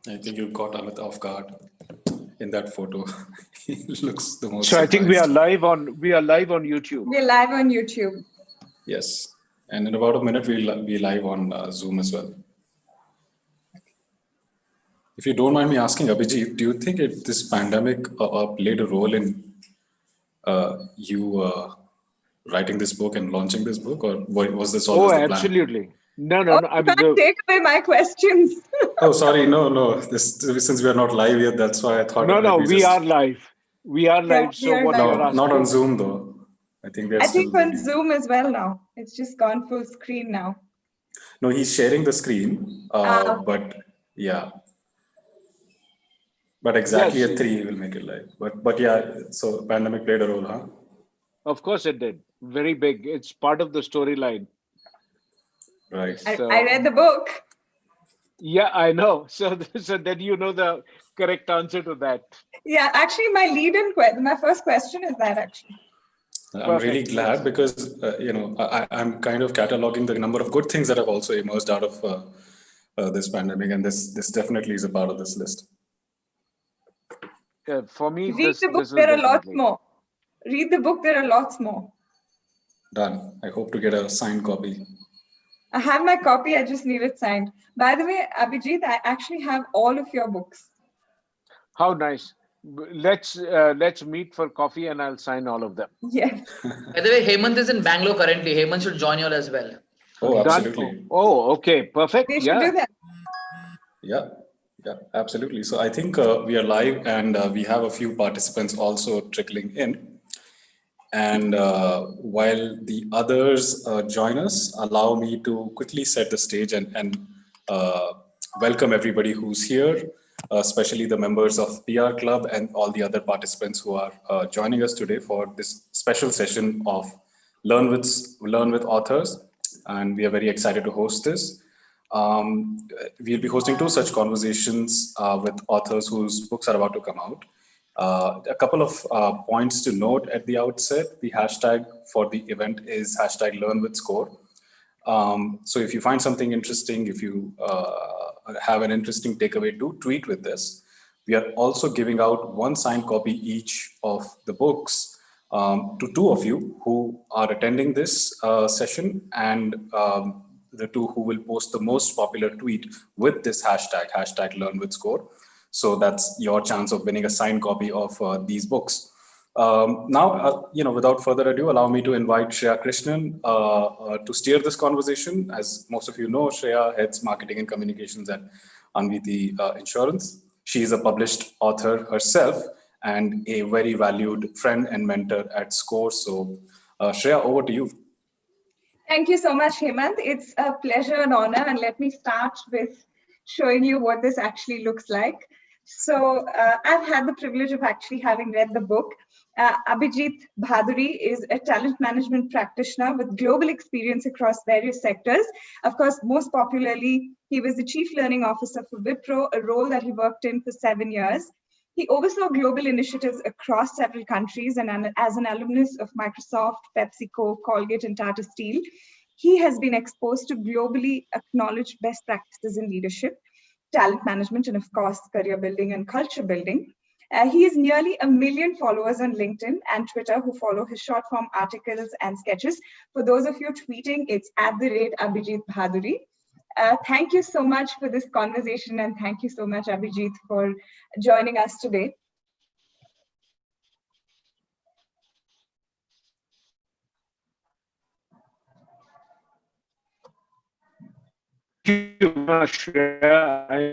I think you caught Amit off guard in that photo. He looks the most So I think we are surprised. live on YouTube. We're live on YouTube. Yes. And in about a minute, we'll be live on Zoom as well. If you don't mind me asking, Abhijit, do you think this pandemic played a role in you writing this book and launching this book, or was this always the plan? Absolutely. No. Oh, you can't take away my questions. Oh, sorry. No. Since we are not live yet, that's why I thought. No, we are live. We are live. Yeah, So what you're asking? Not on Zoom though. I think I think on Zoom as well now. It's just gone full screen now. No, he's sharing the screen. But yeah. But exactly at 3 we'll make it live. But yeah, so pandemic played a role, huh? Of course it did. Very big. It's part of the storyline. Right. I read the book. Yeah, I know. So then you know the correct answer to that. Yeah, actually, my first question is that actually. I'm really glad because I'm kind of cataloging the number of good things that have also emerged out of this pandemic, and this definitely is a part of this list. For me, read the book. There are lots more. Read the book. There are lots more. Done. I hope to get a signed copy. I have my copy. I just need it signed. By the way, Abhijit, I actually have all of your books. How nice. Let's meet for coffee and I'll sign all of them. Yes. By the way, Hemant is in Bangalore currently. Hemant should join you all as well. Oh, absolutely. Oh, okay. Perfect. We should do that. Yeah, absolutely. So I think we are live and we have a few participants also trickling in. And while the others join us, allow me to quickly set the stage and welcome everybody who's here, especially the members of PR Club and all the other participants who are joining us today for this special session of Learn with Authors. And we are very excited to host this. We'll be hosting 2 such conversations with authors whose books are about to come out. A couple of points to note at the outset. The hashtag for the event is #LearnWithScore. So if you find something interesting, if you have an interesting takeaway, do tweet with this. We are also giving out 1 signed copy each of the books to 2 of you who are attending this session, and the 2 who will post the most popular tweet with this hashtag #LearnWithScore. So that's your chance of winning a signed copy of these books. Now, without further ado, allow me to invite Shreya Krishnan to steer this conversation. As most of you know, Shreya heads marketing and communications at Anviti Insurance. She is a published author herself and a very valued friend and mentor at SCORE. So, Shreya, over to you. Thank you so much, Hemant. It's a pleasure and honor. And let me start with showing you what this actually looks like. So I've had the privilege of actually having read the book. Abhijit Bhaduri is a talent management practitioner with global experience across various sectors. Of course, most popularly, he was the Chief Learning Officer for Wipro, a role that he worked in for 7 years. He oversaw global initiatives across several countries, and as an alumnus of Microsoft, PepsiCo, Colgate, and Tata Steel, he has been exposed to globally acknowledged best practices in leadership, talent management, and of course, career building and culture building. He has nearly 1 million followers on LinkedIn and Twitter who follow his short form articles and sketches. For those of you tweeting, it's @Abhijit Bhaduri. Thank you so much for this conversation, and thank you so much, Abhijit, for joining us today. Thank you much. I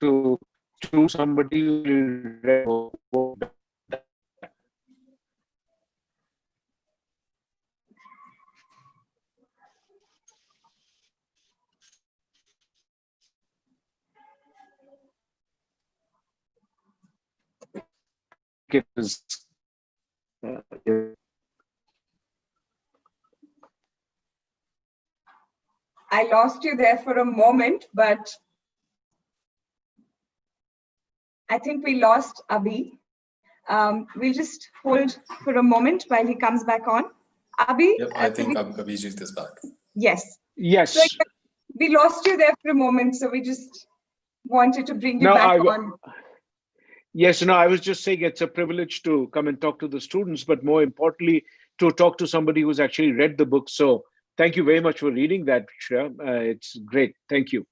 to somebody who it is. I lost you there for a moment, but I think we lost Abhi. We'll just hold for a moment while he comes back on. Abhi? Yep, I think Abhijit is back. Yes. Yes. So we lost you there for a moment, so we just wanted to bring you No, back on. Yes, no, I was just saying it's a privilege to come and talk to the students, but more importantly, to talk to somebody who's actually read the book. So thank you very much for reading that, Shreya. It's great. Thank you.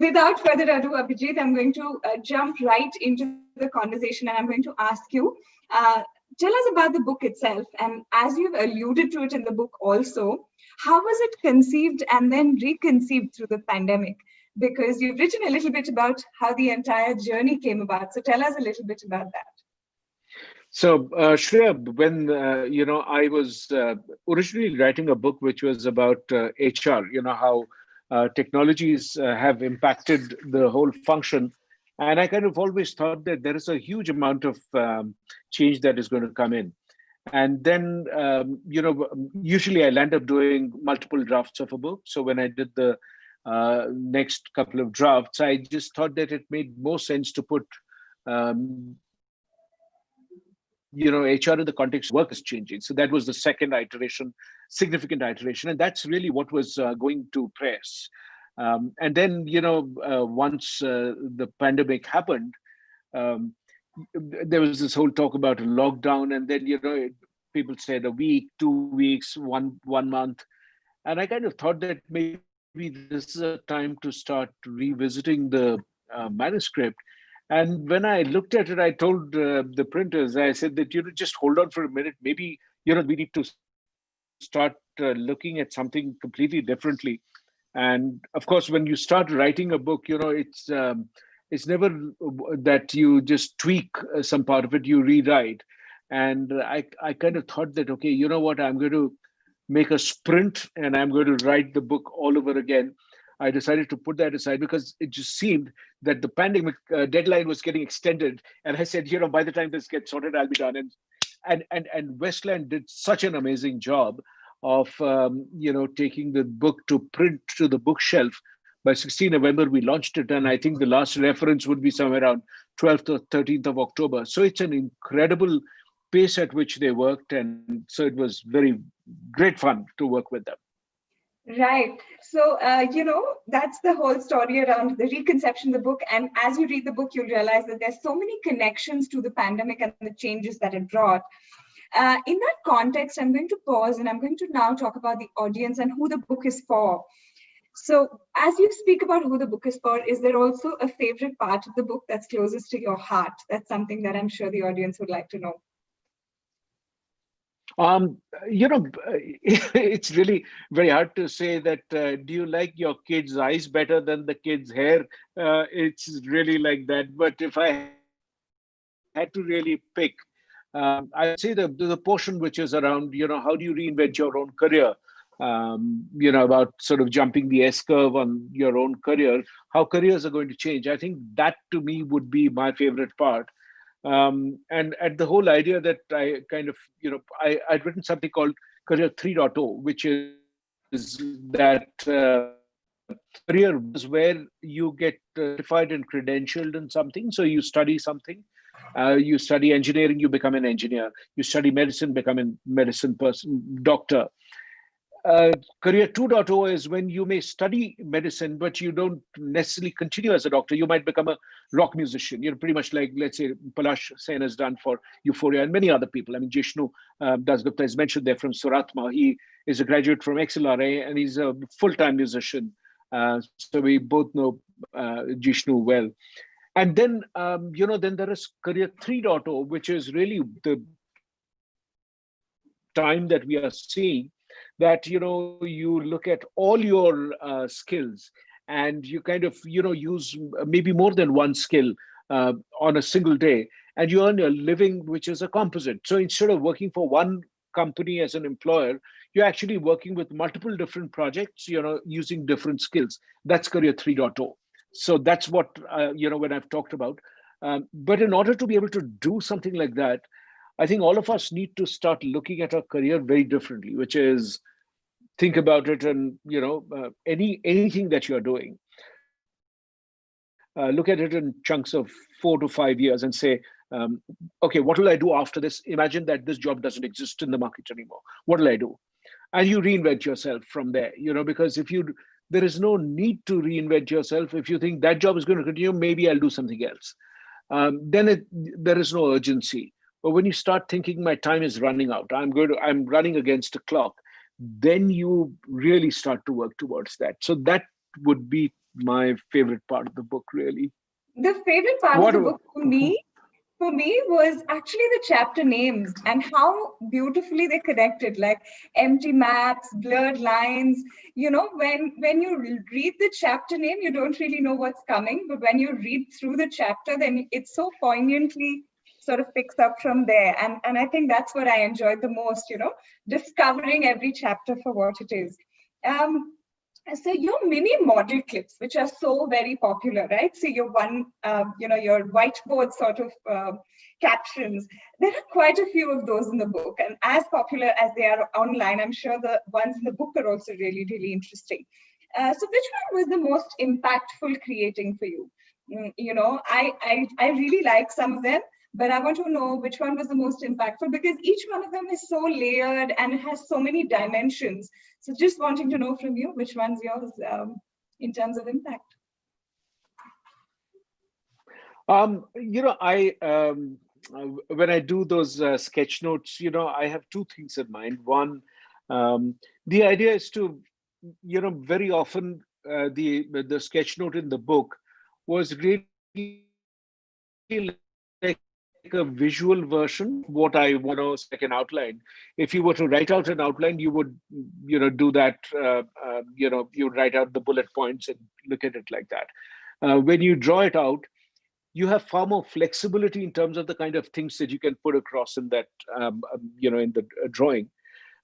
Without further ado, Abhijit, I'm going to jump right into the conversation, and I'm going to ask you, tell us about the book itself. And as you've alluded to it in the book also, how was it conceived and then reconceived through the pandemic? Because you've written a little bit about how the entire journey came about. So tell us a little bit about that. So, Shreya, when I was originally writing a book which was about HR, how technologies have impacted the whole function, and I kind of always thought that there is a huge amount of change that is going to come in. And then, usually I land up doing multiple drafts of a book. So when I did the next couple of drafts, I just thought that it made more sense to put HR in the context of work is changing. So that was the second iteration, significant iteration. And that's really what was going to press. And then, once the pandemic happened, there was this whole talk about a lockdown. And then, people said a week, 2 weeks, one month. And I kind of thought that maybe this is a time to start revisiting the manuscript. And when I looked at it, I told the printers, I said that, just hold on for a minute. Maybe, we need to start looking at something completely differently. And of course, when you start writing a book, it's never that you just tweak some part of it, you rewrite. And I kind of thought that, okay, you know what, I'm going to make a sprint and I'm going to write the book all over again. I decided to put that aside because it just seemed that the pandemic deadline was getting extended. And I said, by the time this gets sorted, I'll be done. And Westland did such an amazing job of, taking the book to print to the bookshelf. By 16 November, we launched it. And I think the last reference would be somewhere around 12th or 13th of October. So it's an incredible pace at which they worked. And so it was very great fun to work with them. Right. So, that's the whole story around the reconception of the book. And as you read the book, you'll realize that there's so many connections to the pandemic and the changes that it brought. In that context, I'm going to pause and I'm going to now talk about the audience and who the book is for. So as you speak about who the book is for, is there also a favorite part of the book that's closest to your heart? That's something that I'm sure the audience would like to know. It's really very hard to say that, do you like your kid's eyes better than the kid's hair? It's really like that. But if I had to really pick, I'd say the portion which is around, how do you reinvent your own career? About sort of jumping the S-curve on your own career, how careers are going to change. I think that to me would be my favorite part. And at the whole idea that I kind of, I'd written something called Career 3.0, which is that career is where you get certified and credentialed in something. So you study something, you study engineering, you become an engineer. You study medicine, become a medicine person, doctor. Career 2.0 is when you may study medicine, but you don't necessarily continue as a doctor. You might become a rock musician. Pretty much like, let's say, Palash Sen has done for Euphoria and many other people. I mean, Jishnu Dasgupta is mentioned there from Suratma. He is a graduate from XLRA and he's a full-time musician. So we both know Jishnu well. And then, then there is Career 3.0, which is really the time that we are seeing that, you look at all your skills and you kind of, use maybe more than one skill on a single day and you earn a living, which is a composite. So instead of working for one company as an employer, you're actually working with multiple different projects, using different skills. That's Career 3.0. So that's what, when I've talked about. But in order to be able to do something like that, I think all of us need to start looking at our career very differently, which is think about it and, anything that you're doing. Look at it in chunks of 4 to 5 years and say, okay, what will I do after this? Imagine that this job doesn't exist in the market anymore. What will I do? And you reinvent yourself from there, because if you there is no need to reinvent yourself. If you think that job is going to continue, maybe I'll do something else. There is no urgency. But when you start thinking my time is running out, I'm running against a clock, then you really start to work towards that. So that would be my favorite part of the book, really. The favorite part of What? the book for me was actually the chapter names and how beautifully they connected, like empty maps, blurred lines. You know, when you read the chapter name, you don't really know what's coming, but when you read through the chapter, then it so poignantly sort of picks up from there. And I think that's what I enjoyed the most, you know, discovering every chapter for what it is. Um, so your mini model clips, which are so very popular, right? So your your whiteboard sort of captions. There are quite a few of those in the book, and as popular as they are online, I'm sure the ones in the book are also really, really interesting. So which one was the most impactful creating for you? You know, I really like some of them, but I want to know which one was the most impactful, because each one of them is so layered and it has so many dimensions. So just wanting to know from you, which one's yours in terms of impact? When I do those sketch notes, I have two things in mind. One, the idea is to, very often the sketch note in the book was really like a visual version of what I want to like an outline. If you were to write out an outline, you would, do that. You write out the bullet points and look at it like that. When you draw it out, you have far more flexibility in terms of the kind of things that you can put across in that, in the drawing.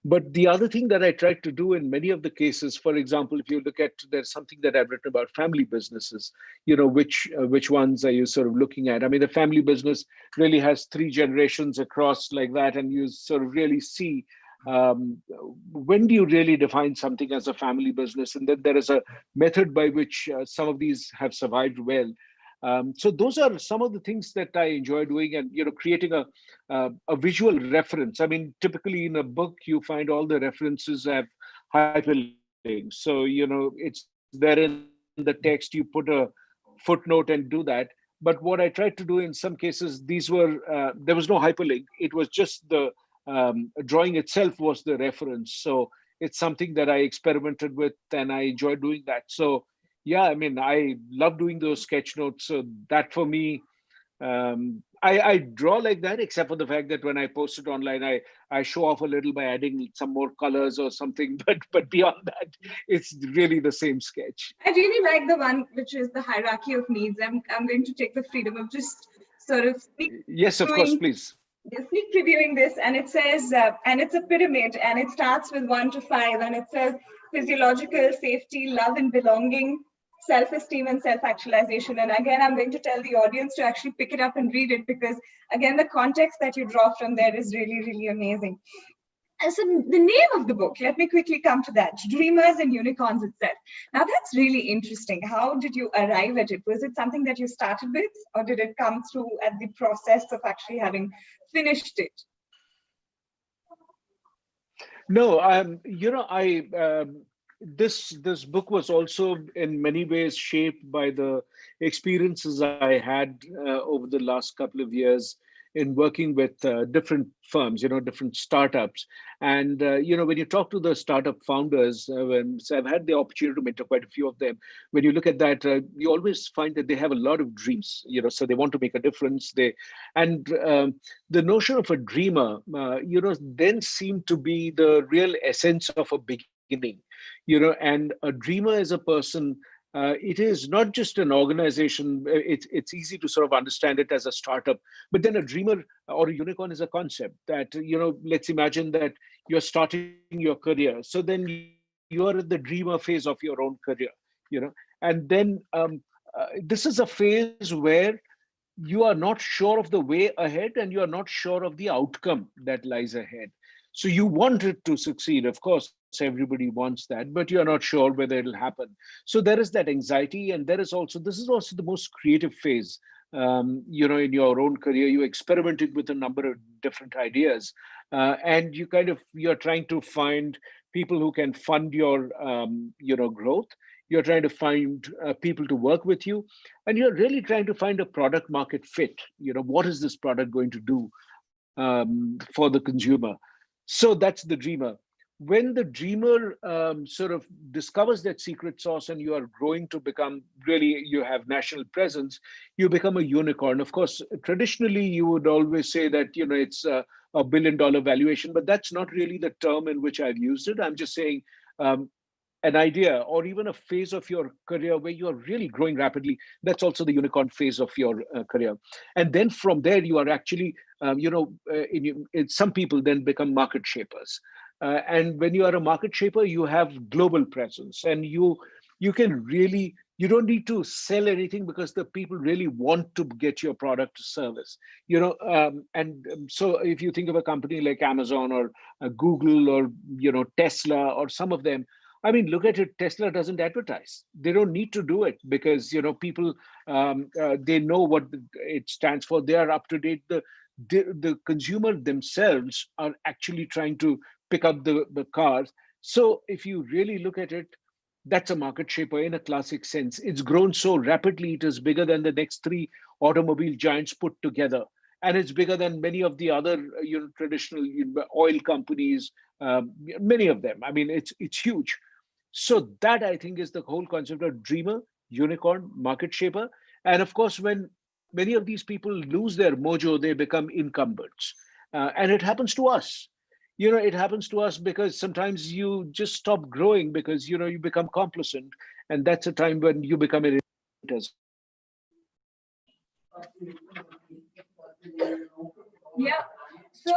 But the other thing that I tried to do in many of the cases, for example, if you look at, there's something that I've written about family businesses, which ones are you sort of looking at? I mean, the family business really has three generations across like that, and you sort of really see when do you really define something as a family business, and then there is a method by which some of these have survived well. So those are some of the things that I enjoy doing, and creating a visual reference. I mean, typically in a book, you find all the references have hyperlinks. So it's there in the text. You put a footnote and do that. But what I tried to do in some cases, these were there was no hyperlink. It was just the drawing itself was the reference. So it's something that I experimented with, and I enjoy doing that. So yeah, I mean, I love doing those sketch notes. So that for me, I draw like that, except for the fact that when I post it online, I show off a little by adding some more colors or something. But beyond that, it's really the same sketch. I really like the one which is the hierarchy of needs. I'm going to take the freedom of just sort of Yes, of course, please. Sneak previewing this, and it says, and it's a pyramid, and it starts with 1 to 5, and it says physiological, safety, love and belonging, self-esteem and self-actualization. And again, I'm going to tell the audience to actually pick it up and read it, because again, the context that you draw from there is really, really amazing. And so the name of the book, let me quickly come to that, Dreamers and Unicorns itself. Now that's really interesting. How did you arrive at it? Was it something that you started with, or did it come through at the process of actually having finished it? No, this book was also in many ways shaped by the experiences I had over the last couple of years in working with different firms, different startups. And, when you talk to the startup founders, so I've had the opportunity to mentor quite a few of them. When you look at that, you always find that they have a lot of dreams, so they want to make a difference. The notion of a dreamer, then seemed to be the real essence of a beginning, and a dreamer is a person. It is not just an organization. It's easy to sort of understand it as a startup, but then a dreamer or a unicorn is a concept that, let's imagine that you're starting your career. So then you are at the dreamer phase of your own career, and then this is a phase where you are not sure of the way ahead, and you are not sure of the outcome that lies ahead. So you want it to succeed. Of course, everybody wants that, but you're not sure whether it'll happen. So there is that anxiety, and this is also the most creative phase. In your own career, you experimented with a number of different ideas, and you're trying to find people who can fund your growth. You're trying to find people to work with you, and you're really trying to find a product market fit. What is this product going to do for the consumer? So that's the dreamer. When the dreamer sort of discovers that secret sauce and you are growing to become really, you have national presence, you become a unicorn. Of course, traditionally, you would always say that, it's a billion-dollar valuation, but that's not really the term in which I've used it. I'm just saying um, an idea or even a phase of your career where you are really growing rapidly. That's also the unicorn phase of your career. And then from there, you are actually, some people then become market shapers. And when you are a market shaper, you have global presence, and you can really, you don't need to sell anything because the people really want to get your product or service. So if you think of a company like Amazon or Google or Tesla or some of them, I mean, look at it. Tesla doesn't advertise. They don't need to do it because people they know what it stands for. They are up to date. The consumer themselves are actually trying to pick up the cars. So if you really look at it, that's a market shaper in a classic sense. It's grown so rapidly; it is bigger than the next three automobile giants put together, and it's bigger than many of the other traditional oil companies. Many of them. I mean, it's huge. So that, I think, is the whole concept of dreamer, unicorn, market shaper. And of course, when many of these people lose their mojo, they become incumbents. And it happens to us. It happens to us because sometimes you just stop growing because, you become complacent. And that's a time when you become an as Yeah. So,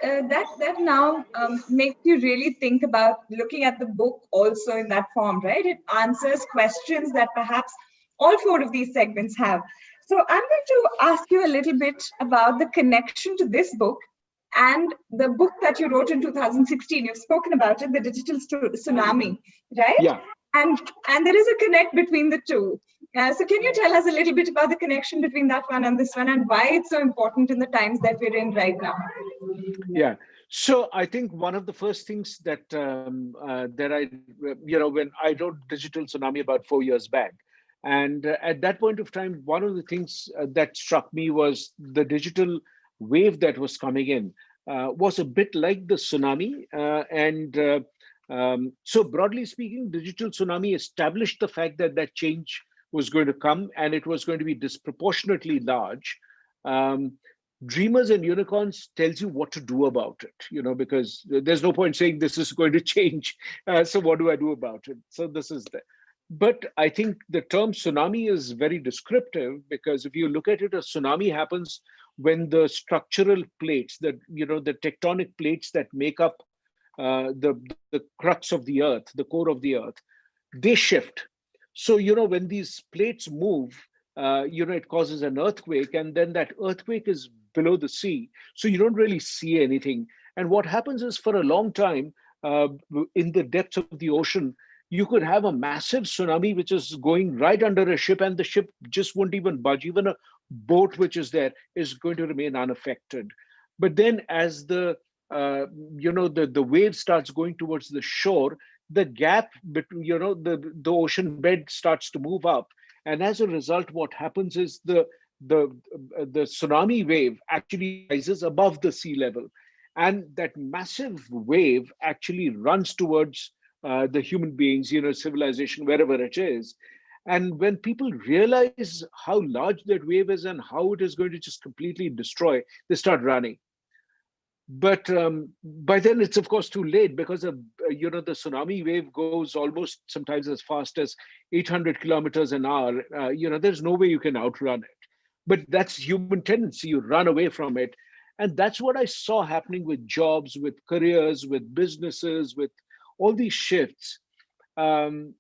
that now makes you really think about looking at the book also in that form, right? It answers questions that perhaps all four of these segments have. So, I'm going to ask you a little bit about the connection to this book and the book that you wrote in 2016. You've spoken about it, the digital tsunami, right? Yeah. And there is a connect between the two. So can you tell us a little bit about the connection between that one and this one, and why it's so important in the times that we're in right now? Yeah. So I think one of the first things that I, when I wrote Digital Tsunami about 4 years back, and at that point of time, one of the things that struck me was the digital wave that was coming in was a bit like the tsunami. So broadly speaking, Digital Tsunami established the fact that that change was going to come and it was going to be disproportionately large. Um, Dreamers and Unicorns tells you what to do about it, because there's no point saying this is going to change. So what do I do about it? So this is the, but I think the term tsunami is very descriptive because if you look at it, a tsunami happens when the structural plates, the tectonic plates that make up the crux of the earth, the core of the earth, they shift. So, when these plates move, it causes an earthquake, and then that earthquake is below the sea. So you don't really see anything. And what happens is for a long time, uh, in the depths of the ocean, you could have a massive tsunami which is going right under a ship, and the ship just won't even budge. Even a boat which is there is going to remain unaffected. But then, as the wave starts going towards the shore, the gap between the ocean bed starts to move up, and as a result, what happens is the the tsunami wave actually rises above the sea level, and that massive wave actually runs towards the human beings, civilization, wherever it is. And when people realize how large that wave is and how it is going to just completely destroy, they start running. But by then it's of course too late because the tsunami wave goes almost sometimes as fast as 800 kilometers an hour. There's no way you can outrun it. But that's human tendency. You run away from it, and that's what I saw happening with jobs, with careers, with businesses, with all these shifts. And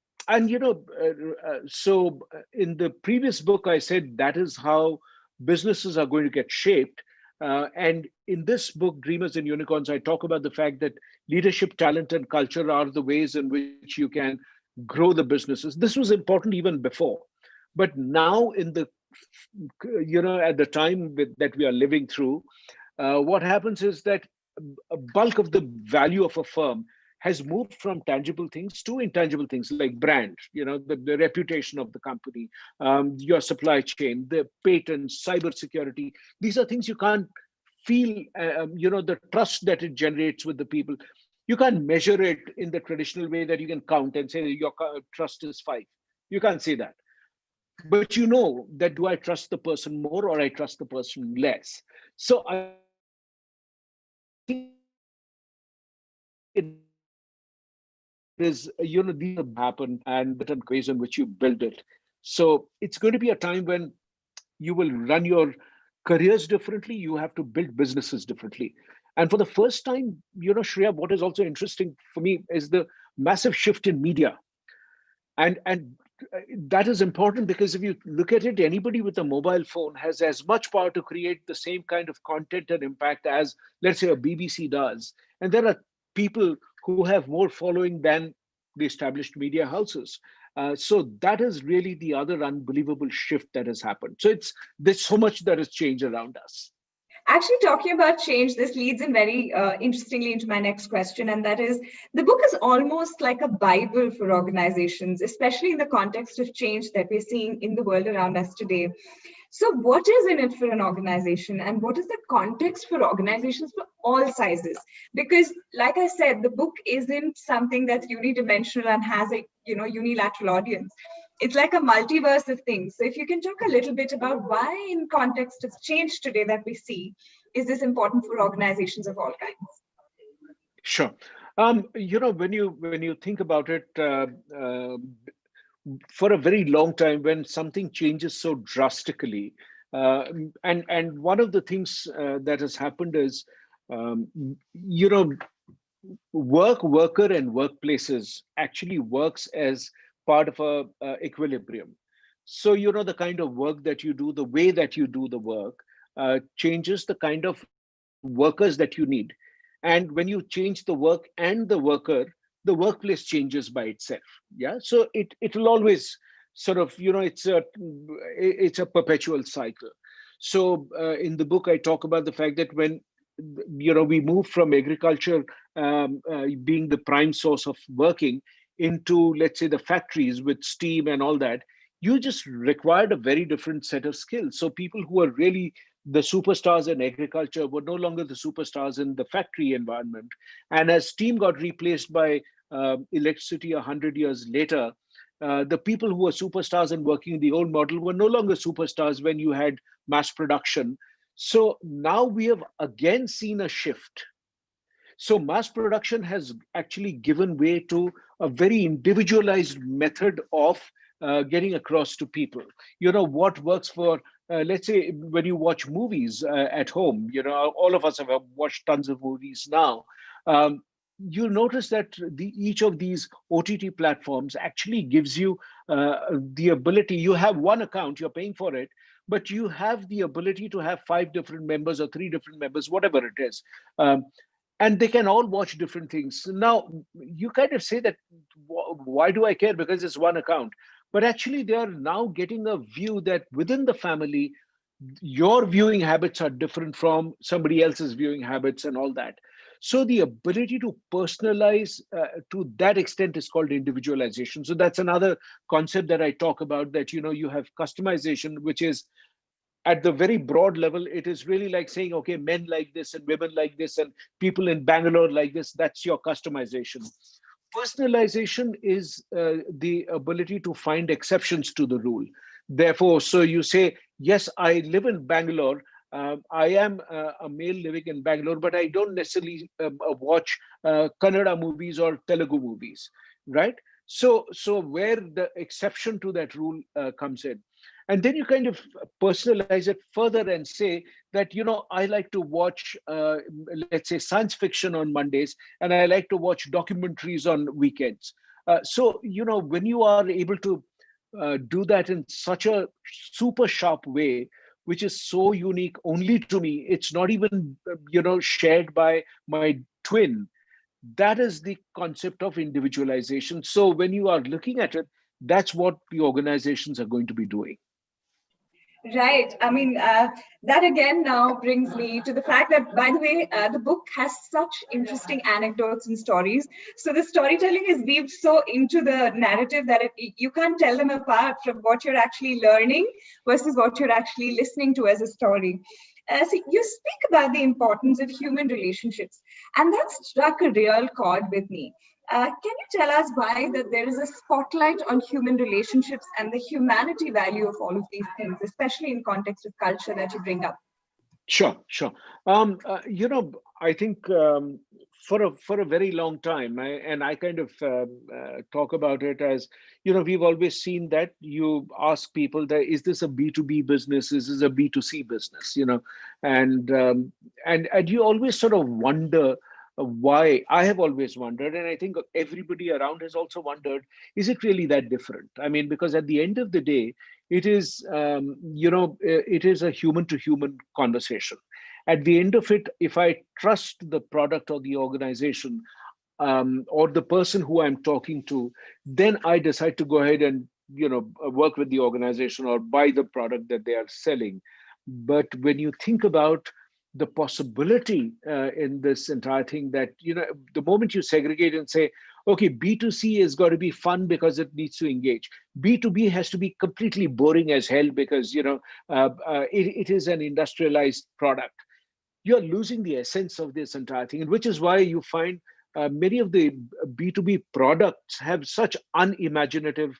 so in the previous book, I said that is how businesses are going to get shaped. And in this book, Dreamers and Unicorns, I talk about the fact that leadership, talent, and culture are the ways in which you can grow the businesses. This was important even before, but now in the at the time that we are living through, what happens is that a bulk of the value of a firm has moved from tangible things to intangible things like brand, the reputation of the company, your supply chain, the patents, cybersecurity. These are things you can't feel, the trust that it generates with the people. You can't measure it in the traditional way that you can count and say your trust is 5. You can't say that. But you know that, do I trust the person more or I trust the person less? So I think it is, these happen and certain ways in which you build it. So it's going to be a time when you will run your careers differently. You have to build businesses differently. And for the first time, Shreya, what is also interesting for me is the massive shift in media. And that is important because if you look at it, anybody with a mobile phone has as much power to create the same kind of content and impact as, let's say, a BBC does. And there are people who have more following than the established media houses. So that is really the other unbelievable shift that has happened. So there's so much that has changed around us. Actually, talking about change, this leads in very interestingly into my next question, and that is, the book is almost like a Bible for organizations, especially in the context of change that we're seeing in the world around us today. So what is in it for an organization, and what is the context for organizations for all sizes? Because like I said, the book isn't something that's unidimensional and has a unilateral audience. It's like a multiverse of things. So if you can talk a little bit about why in context of change today that we see, is this important for organizations of all kinds? Sure. When you think about it, for a very long time, when something changes so drastically, and one of the things that has happened is, you know, worker and workplaces actually works as part of a equilibrium. So the kind of work that you do, the way that you do the work, changes the kind of workers that you need. And when you change the work and the worker, the workplace changes by itself. Yeah, so it will always sort of, it's a perpetual cycle. So in the book I talk about the fact that when we move from agriculture being the prime source of working into, let's say, the factories with steam and all that, you just required a very different set of skills. So people who are really the superstars in agriculture were no longer the superstars in the factory environment. And as steam got replaced by electricity 100 years later, the people who were superstars and working in the old model were no longer superstars when you had mass production. So now we have again seen a shift. So mass production has actually given way to a very individualized method of getting across to people. What works for, let's say, when you watch movies at home, all of us have watched tons of movies now. You notice that each of these OTT platforms actually gives you the ability. You have one account, you're paying for it, but you have the ability to have 5 different members or 3 different members, whatever it is. And they can all watch different things. Now, you kind of say that, why do I care? Because it's one account. But actually, they are now getting a view that within the family, your viewing habits are different from somebody else's viewing habits and all that. So the ability to personalize to that extent is called individualization. So that's another concept that I talk about, that, you have customization, which is at the very broad level, it is really like saying, okay, men like this and women like this and people in Bangalore like this. That's your customization. Personalization is the ability to find exceptions to the rule. Therefore, so you say, yes, I live in Bangalore. I am a male living in Bangalore, but I don't necessarily watch Kannada movies or Telugu movies, right? So where the exception to that rule comes in. And then you kind of personalize it further and say that, I like to watch, let's say, science fiction on Mondays, and I like to watch documentaries on weekends. So, when you are able to do that in such a super sharp way, which is so unique only to me, it's not even, shared by my twin. That is the concept of individualization. So when you are looking at it, that's what the organizations are going to be doing. Right. I mean, that again now brings me to the fact that, by the way, the book has such interesting anecdotes and stories. So the storytelling is weaved so into the narrative that you can't tell them apart from what you're actually learning versus what you're actually listening to as a story. So you speak about the importance of human relationships, and that struck a real chord with me. Can you tell us why that there is a spotlight on human relationships and the humanity value of all of these things, especially in context of culture that you bring up? Sure, sure. I think for a very long time, I kind of talk about it as, we've always seen that you ask people that, is this a B2B business? Is this a B2C business? And you always sort of wonder why. I have always wondered, and I think everybody around has also wondered, is it really that different? I mean, because at the end of the day, it is it is a human to human conversation. At the end of it, if I trust the product or the organization, or the person who I'm talking to, then I decide to go ahead and work with the organization or buy the product that they are selling. But when you think about the possibility in this entire thing, that the moment you segregate and say, okay, B2C has got to be fun because it needs to engage, B2B has to be completely boring as hell because it is an industrialized product, you're losing the essence of this entire thing. And which is why you find many of the B2B products have such unimaginative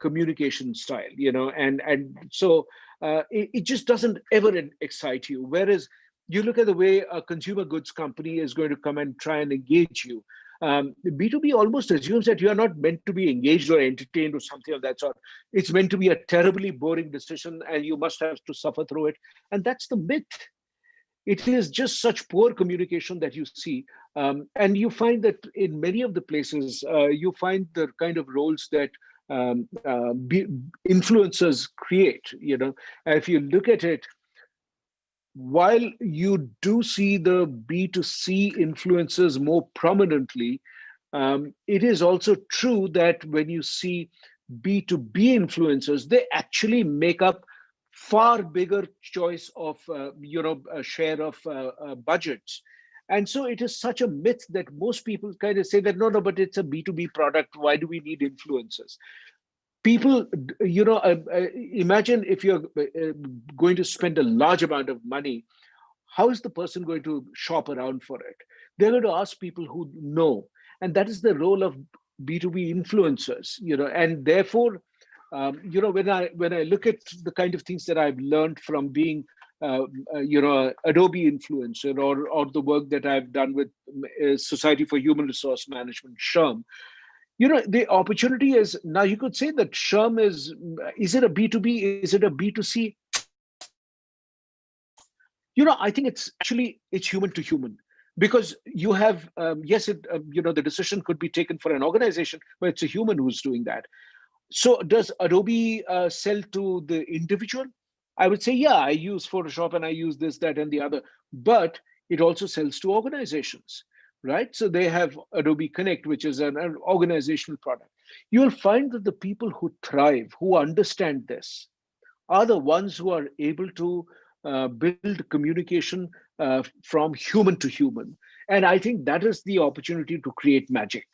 communication style, and so it just doesn't ever excite you. Whereas you look at the way a consumer goods company is going to come and try and engage you. B2B almost assumes that you are not meant to be engaged or entertained or something of that sort. It's meant to be a terribly boring decision and you must have to suffer through it. And that's the myth. It is just such poor communication that you see. And you find that in many of the places, you find the kind of roles that influencers create. If you look at it, while you do see the B2C influencers more prominently, it is also true that when you see B2B influencers, they actually make up far bigger choice of a share of budgets. And so it is such a myth that most people kind of say that no, but it's a B2B product, why do we need influencers? People, imagine if you're going to spend a large amount of money, how is the person going to shop around for it? They're going to ask people who know, and that is the role of B2B influencers. And therefore, when I look at the kind of things that I've learned from being Adobe influencer, or the work that I've done with Society for Human Resource Management, SHRM, the opportunity is, now you could say that SHRM is it a B2B, is it a B2C? I think it's human to human, because you have yes, the decision could be taken for an organization, but it's a human who's doing that. So does Adobe sell to the individual? I would say, yeah, I use Photoshop and I use this, that, and the other, but it also sells to organizations, right? So they have Adobe Connect, which is an organizational product. You'll find that the people who thrive, who understand this, are the ones who are able to build communication from human to human. And I think that is the opportunity to create magic.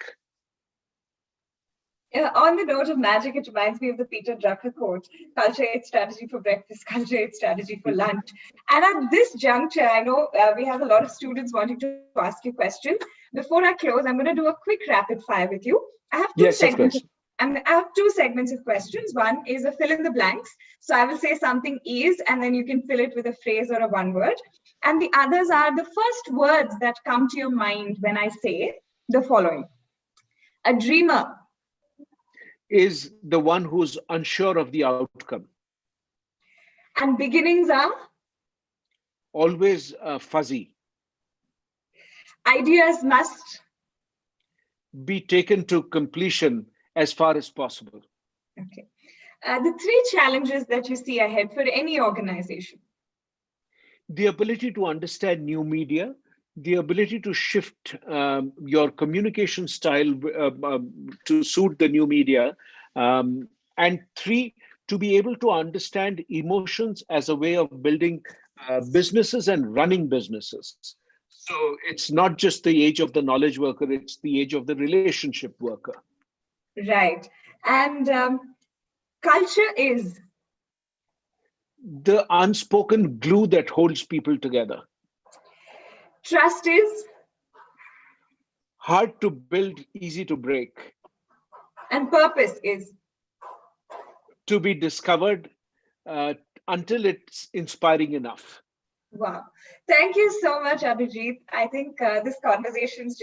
On the note of magic, it reminds me of the Peter Drucker quote: culture eats strategy for breakfast, culture eats strategy for lunch. And at this juncture, I know we have a lot of students wanting to ask you questions. Before I close, I'm going to do a quick rapid fire with you. I have two segments. I have two segments of questions. One is a fill in the blanks. So I will say something is, and then you can fill it with a phrase or a one word. And the others are the first words that come to your mind when I say the following: a dreamer is the one who's unsure of the outcome. And beginnings are? Always fuzzy. Ideas must be taken to completion as far as possible. Okay. The three challenges that you see ahead for any organization: the ability to understand new media, the ability to shift your communication style to suit the new media, and three, to be able to understand emotions as a way of building businesses and running businesses. So it's not just the age of the knowledge worker, it's the age of the relationship worker. Right. And culture is The unspoken glue that holds people together. trust is Hard to build, easy to break. and purpose is. To be discovered uh, until it's inspiring enough. Wow. Thank you so much, Abhijit. I think this conversation's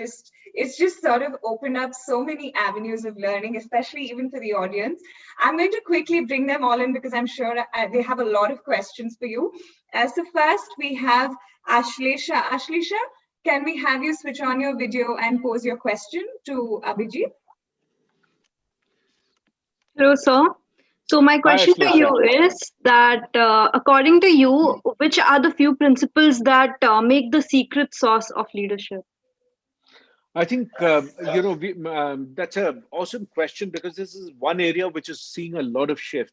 it's just sort of opened up so many avenues of learning, especially even for the audience. I'm going to quickly bring them all in because I'm sure they have a lot of questions for you. So first we have Ashlesha. Ashlesha, can we have you switch on your video and pose your question to Abhijit? Hello, sir. So my Hi, question to you Ashlesha. is that, according to you, which are the few principles that make the secret sauce of leadership? I think that's an awesome question because this is one area which is seeing a lot of shift.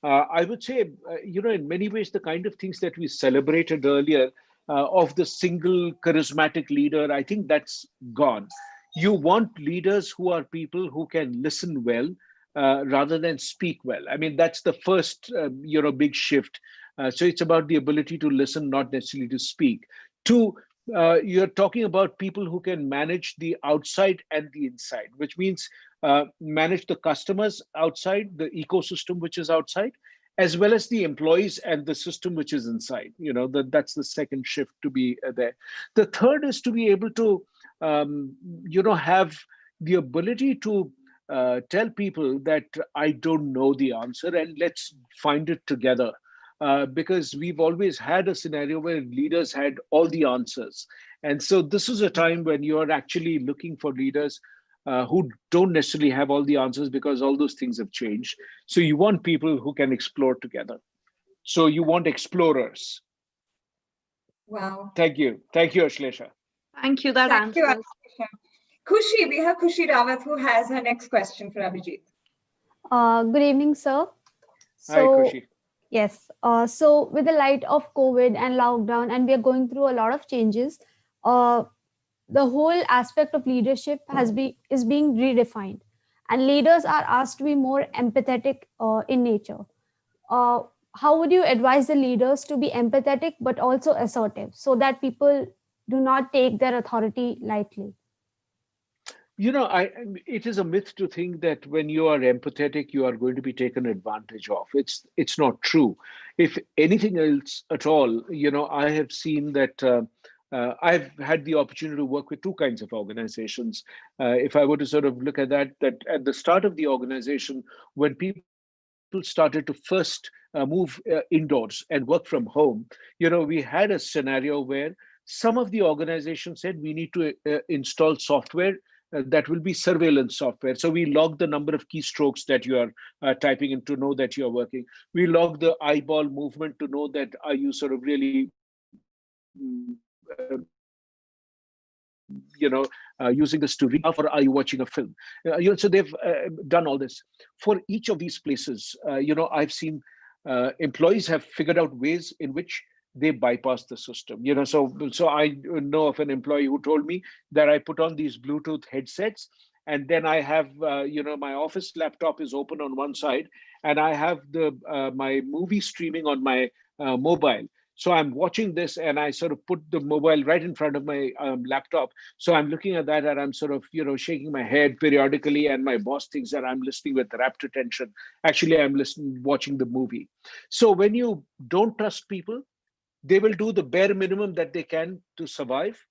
I would say, in many ways, the kind of things that we celebrated earlier of the single charismatic leader, I think that's gone. You want leaders who are people who can listen well rather than speak well. I mean, that's the first, big shift. So it's about the ability to listen, not necessarily to speak. Two, you're talking about people who can manage the outside and the inside, which means manage the customers outside, the ecosystem which is outside, as well as the employees and the system which is inside. That's the second shift to be there. The third is to be able to, have the ability to tell people that I don't know the answer and let's find it together. Because we've always had a scenario where leaders had all the answers. And so this is a time when you're actually looking for leaders who don't necessarily have all the answers because all those things have changed. So you want people who can explore together. So you want explorers. Wow. Thank you. Thank you, Ashlesha. Thank you. That Thank you, answers. Ashlesha. Kushi, we have Kushi Rawat who has her next question for Abhijit. Good evening, sir. Hi, Kushi. Yes. So with the light of COVID and lockdown, and we are going through a lot of changes, uh, the whole aspect of leadership is being redefined, and leaders are asked to be more empathetic in nature. Uh, how would you advise the leaders to be empathetic but also assertive, so that people do not take their authority lightly? It is a myth to think that when you are empathetic, you are going to be taken advantage of. It's not true. If anything else at all, I have seen that I've had the opportunity to work with two kinds of organizations. If I were to sort of look at that at the start of the organization, when people started to first move indoors and work from home, we had a scenario where some of the organizations said we need to install software that will be surveillance software. So we log the number of keystrokes that you are typing in to know that you're working. We log the eyeball movement to know that are you sort of really, using this to read or are you watching a film? So they've done all this. For each of these places, I've seen employees have figured out ways in which they bypass the system. So I know of an employee who told me that I put on these Bluetooth headsets, and then I have my office laptop is open on one side, and I have the my movie streaming on my mobile. So I'm watching this, and I sort of put the mobile right in front of my laptop. So I'm looking at that, and I'm sort of shaking my head periodically, and my boss thinks that I'm listening with rapt attention. Actually, I'm watching the movie. So when you don't trust people, they will do the bare minimum that they can to survive,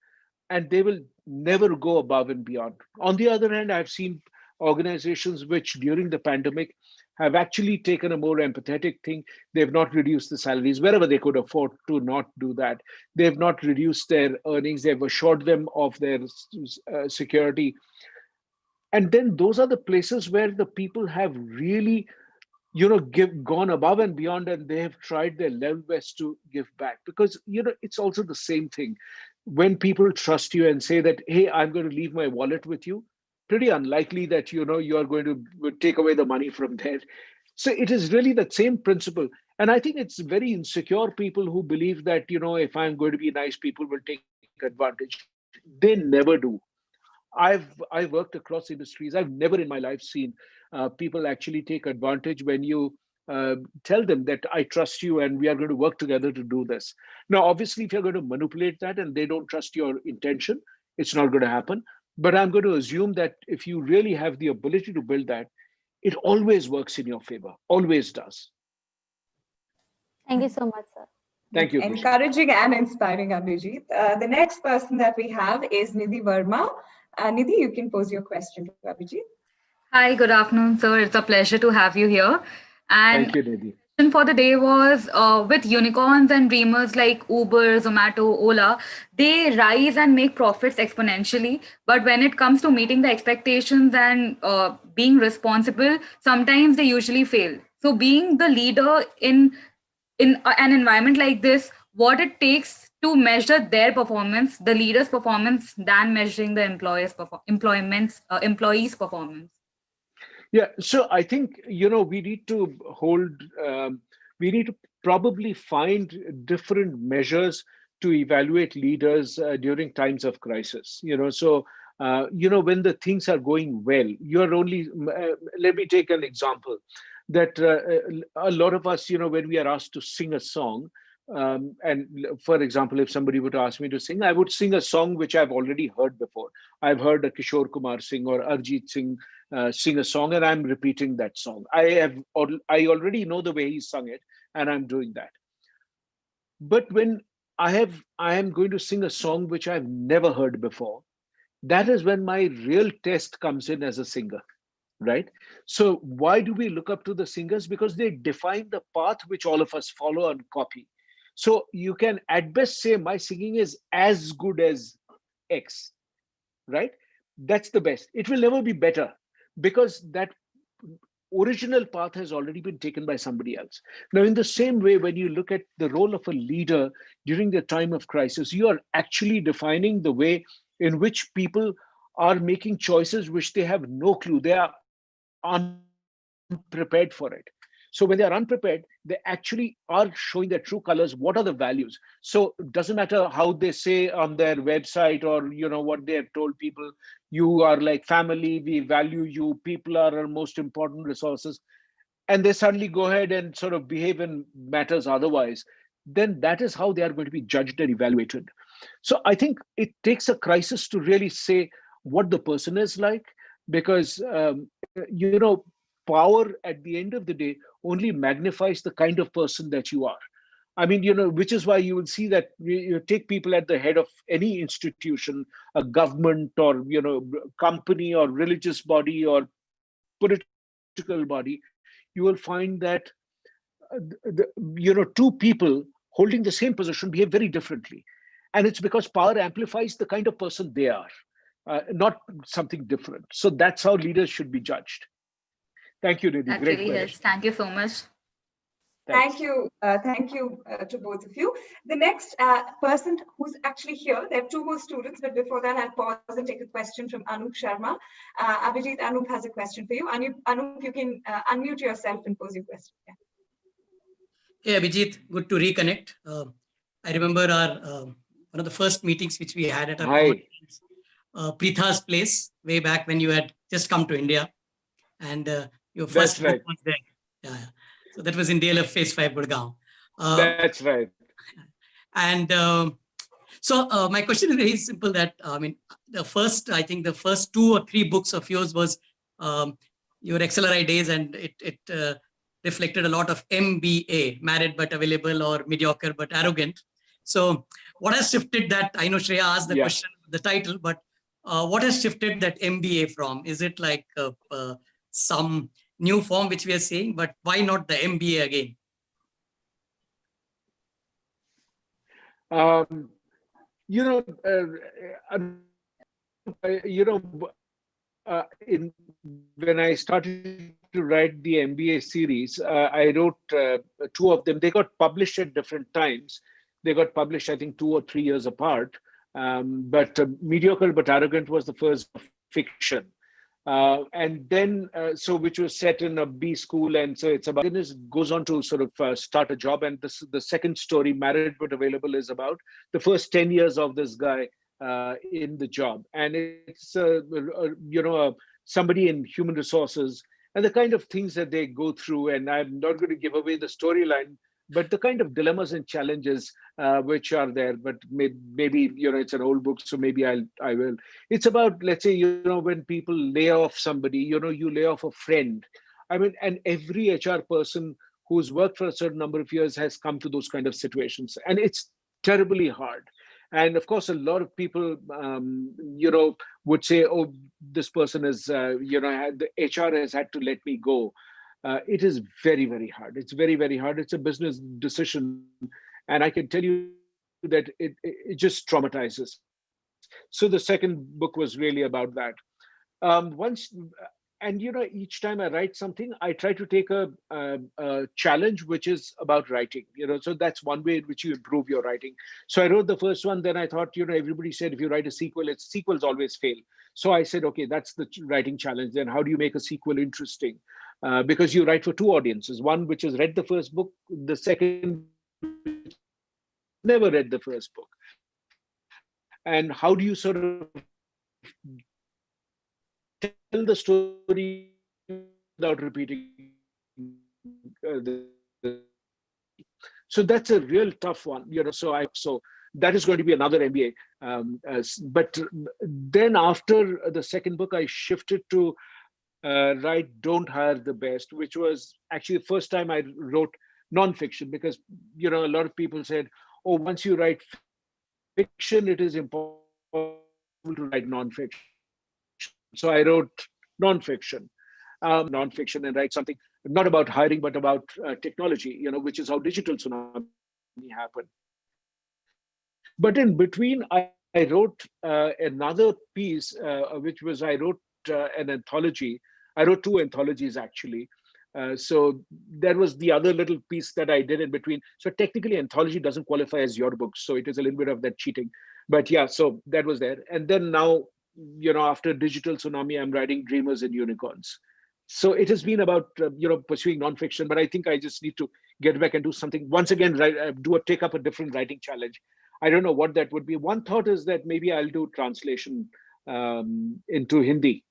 and they will never go above and beyond. On the other hand, I've seen organizations which during the pandemic have actually taken a more empathetic thing. They've not reduced the salaries wherever they could afford to not do that. They've not reduced their earnings. They've assured them of their security. And then those are the places where the people have really gone above and beyond, and they have tried their level best to give back. Because it's also the same thing when people trust you and say that, hey, I'm going to leave my wallet with you. Pretty unlikely that you are going to take away the money from there. So it is really the same principle. And I think it's very insecure people who believe that, if I'm going to be nice, people will take advantage. They never do. I've worked across industries. I've never in my life seen people actually take advantage when you tell them that I trust you and we are going to work together to do this. Now, obviously, if you're going to manipulate that and they don't trust your intention, it's not going to happen. But I'm going to assume that if you really have the ability to build that, it always works in your favor, always does. Thank you so much, sir. Thank you. Abhishek. Encouraging and inspiring, Abhijit. The next person that we have is Nidhi Verma. Nidhi, you can pose your question to Abhijit. Hi, good afternoon, sir. It's a pleasure to have you here. And Thank you, Nidhi. question for the day was with unicorns and dreamers like Uber, Zomato, Ola, they rise and make profits exponentially. But when it comes to meeting the expectations and being responsible, sometimes they usually fail. So being the leader in an environment like this, what it takes to measure their performance, the leader's performance, than measuring the employees' performance. Yeah, so I think we need to we need to probably find different measures to evaluate leaders during times of crisis. So when the things are going well, you're only. Let me take an example. That a lot of us, when we are asked to sing a song, and for example, if somebody would ask me to sing, I would sing a song which I've already heard before. I've heard a Kishore Kumar sing or Arjit sing a song, and I'm repeating that song. I already know the way he sung it, and I'm doing that. But when I am going to sing a song which I've never heard before, that is when my real test comes in as a singer. Right? So why do we look up to the singers? Because they define the path which all of us follow and copy. So you can at best say my singing is as good as X, right? That's the best. It will never be better because that original path has already been taken by somebody else. Now, in the same way, when you look at the role of a leader during the time of crisis, you are actually defining the way in which people are making choices which they have no clue. They are unprepared for it. So when they are unprepared, they actually are showing their true colors. What are the values? So it doesn't matter how they say on their website or what they have told people. You are like family. We value you. People are our most important resources. And they suddenly go ahead and sort of behave in matters otherwise. Then that is how they are going to be judged and evaluated. So I think it takes a crisis to really say what the person is like, because power at the end of the day only magnifies the kind of person that you are. I mean, which is why you will see that you take people at the head of any institution, a government or company or religious body or political body, you will find that two people holding the same position behave very differently, and it's because power amplifies the kind of person they are, not something different. So that's how leaders should be judged. Thank you, Nidhi. That Great really question. helps. Thank you so much. Thank you. Thank you to both of you. The next person who's actually here, there are two more students, but before that, I'll pause and take a question from Anup Sharma. Abhijit, Anup has a question for you. Anup, you can unmute yourself and pose your question. Yeah. Hey, Abhijit, good to reconnect. I remember our one of the first meetings which we had at our Pritha's place way back when you had just come to India, and your first book was there. Yeah. So that was in DLF Phase 5 Gurgaon. That's right. And so my question is very simple. That I think the first 2 or 3 books of yours was your XLRI days, and it reflected a lot of MBA, married but available, or mediocre but arrogant. So what has shifted that? I know Shreya asked the question, the title, but what has shifted that MBA from? Is it like some new form which we are seeing, but why not the MBA again? When I started to write the MBA series, I wrote 2 of them. They got published at different times. They got published, I think, 2 or 3 years apart. But Mediocre but Arrogant was the first fiction. And then, so which was set in a B school, and so it's about goes on to sort of start a job. And this the second story, Married but Available, is about the first 10 years of this guy in the job, and it's somebody in human resources and the kind of things that they go through. And I'm not going to give away the storyline, but the kind of dilemmas and challenges which are there. But maybe it's an old book, so maybe I will. It's about, let's say, when people lay off somebody, you lay off a friend. I mean, and every HR person who's worked for a certain number of years has come to those kind of situations, and it's terribly hard. And of course, a lot of people, would say, "Oh, this person is, the HR has had to let me go." It is very, very hard. It's very, very hard. It's a business decision, and I can tell you that it just traumatizes. So the second book was really about that. Once, and each time I write something, I try to take a challenge which is about writing. So that's one way in which you improve your writing. So I wrote the first one. Then I thought, everybody said if you write a sequel, sequels always fail. So I said, okay, that's the writing challenge. Then how do you make a sequel interesting? Because you write for two audiences: one which has read the first book, the second never read the first book. And how do you sort of tell the story without repeating so that's a real tough one. So that is going to be another MBA. But then after the second book, I shifted to write Don't Hire the Best, which was actually the first time I wrote nonfiction, because a lot of people said, oh, once you write fiction, it is impossible to write nonfiction. So I wrote nonfiction, and write something not about hiring, but about technology, which is how digital tsunami happened. But in between, I wrote another piece, which was I wrote an anthology. I wrote two anthologies, actually. So that was the other little piece that I did in between. So technically, anthology doesn't qualify as your book. So it is a little bit of that cheating. But yeah, so that was there. And then now, after digital tsunami, I'm writing Dreamers and Unicorns. So it has been about, pursuing nonfiction. But I think I just need to get back and do something. Once again, take up a different writing challenge. I don't know what that would be. One thought is that maybe I'll do translation into Hindi.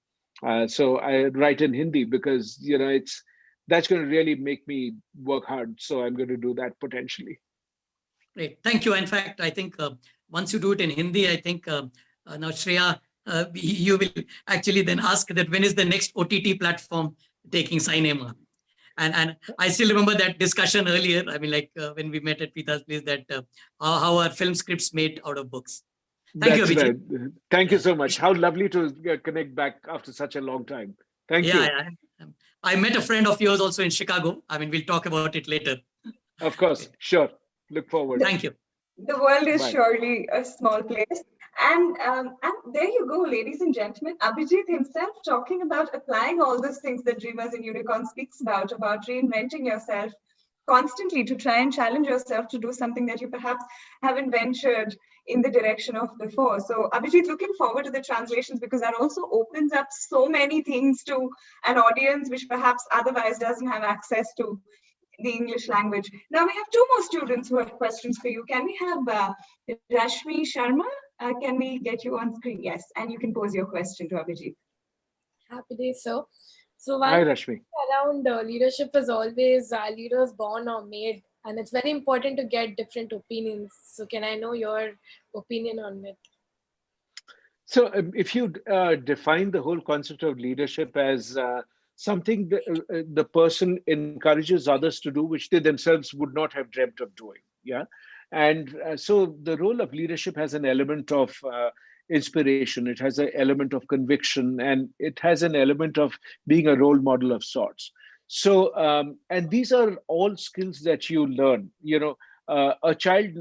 So I write in Hindi because, that's going to really make me work hard. So I'm going to do that potentially. Great. Thank you. In fact, I think once you do it in Hindi, I think now Shreya, you will actually then ask that when is the next OTT platform taking cinema? And I still remember that discussion earlier. I mean, like when we met at Pita's place, that how are film scripts made out of books? Thank you, Abhijit. Right. Thank you so much. How lovely to connect back after such a long time. Thank you. Yeah. I met a friend of yours also in Chicago. I mean, we'll talk about it later. Of course. Sure. Look forward. Thank you. The world is surely a small place. And there you go, ladies and gentlemen, Abhijit himself talking about applying all those things that Dreamers and Unicorns speaks about reinventing yourself constantly to try and challenge yourself to do something that you perhaps haven't ventured in the direction of before. So Abhijit, looking forward to the translations, because that also opens up so many things to an audience which perhaps otherwise doesn't have access to the English language. Now we have two more students who have questions for you. Can we have Rashmi Sharma? Can we get you on screen? Yes, and you can pose your question to Abhijit. Happy day, sir. So Hi, Rashmi. Around leadership is always leaders born or made, and it's very important to get different opinions. So can I know your opinion on it? So if you define the whole concept of leadership as something that the person encourages others to do, which they themselves would not have dreamt of doing. Yeah. And so the role of leadership has an element of inspiration. It has an element of conviction, and it has an element of being a role model of sorts. So, and these are all skills that you learn. A child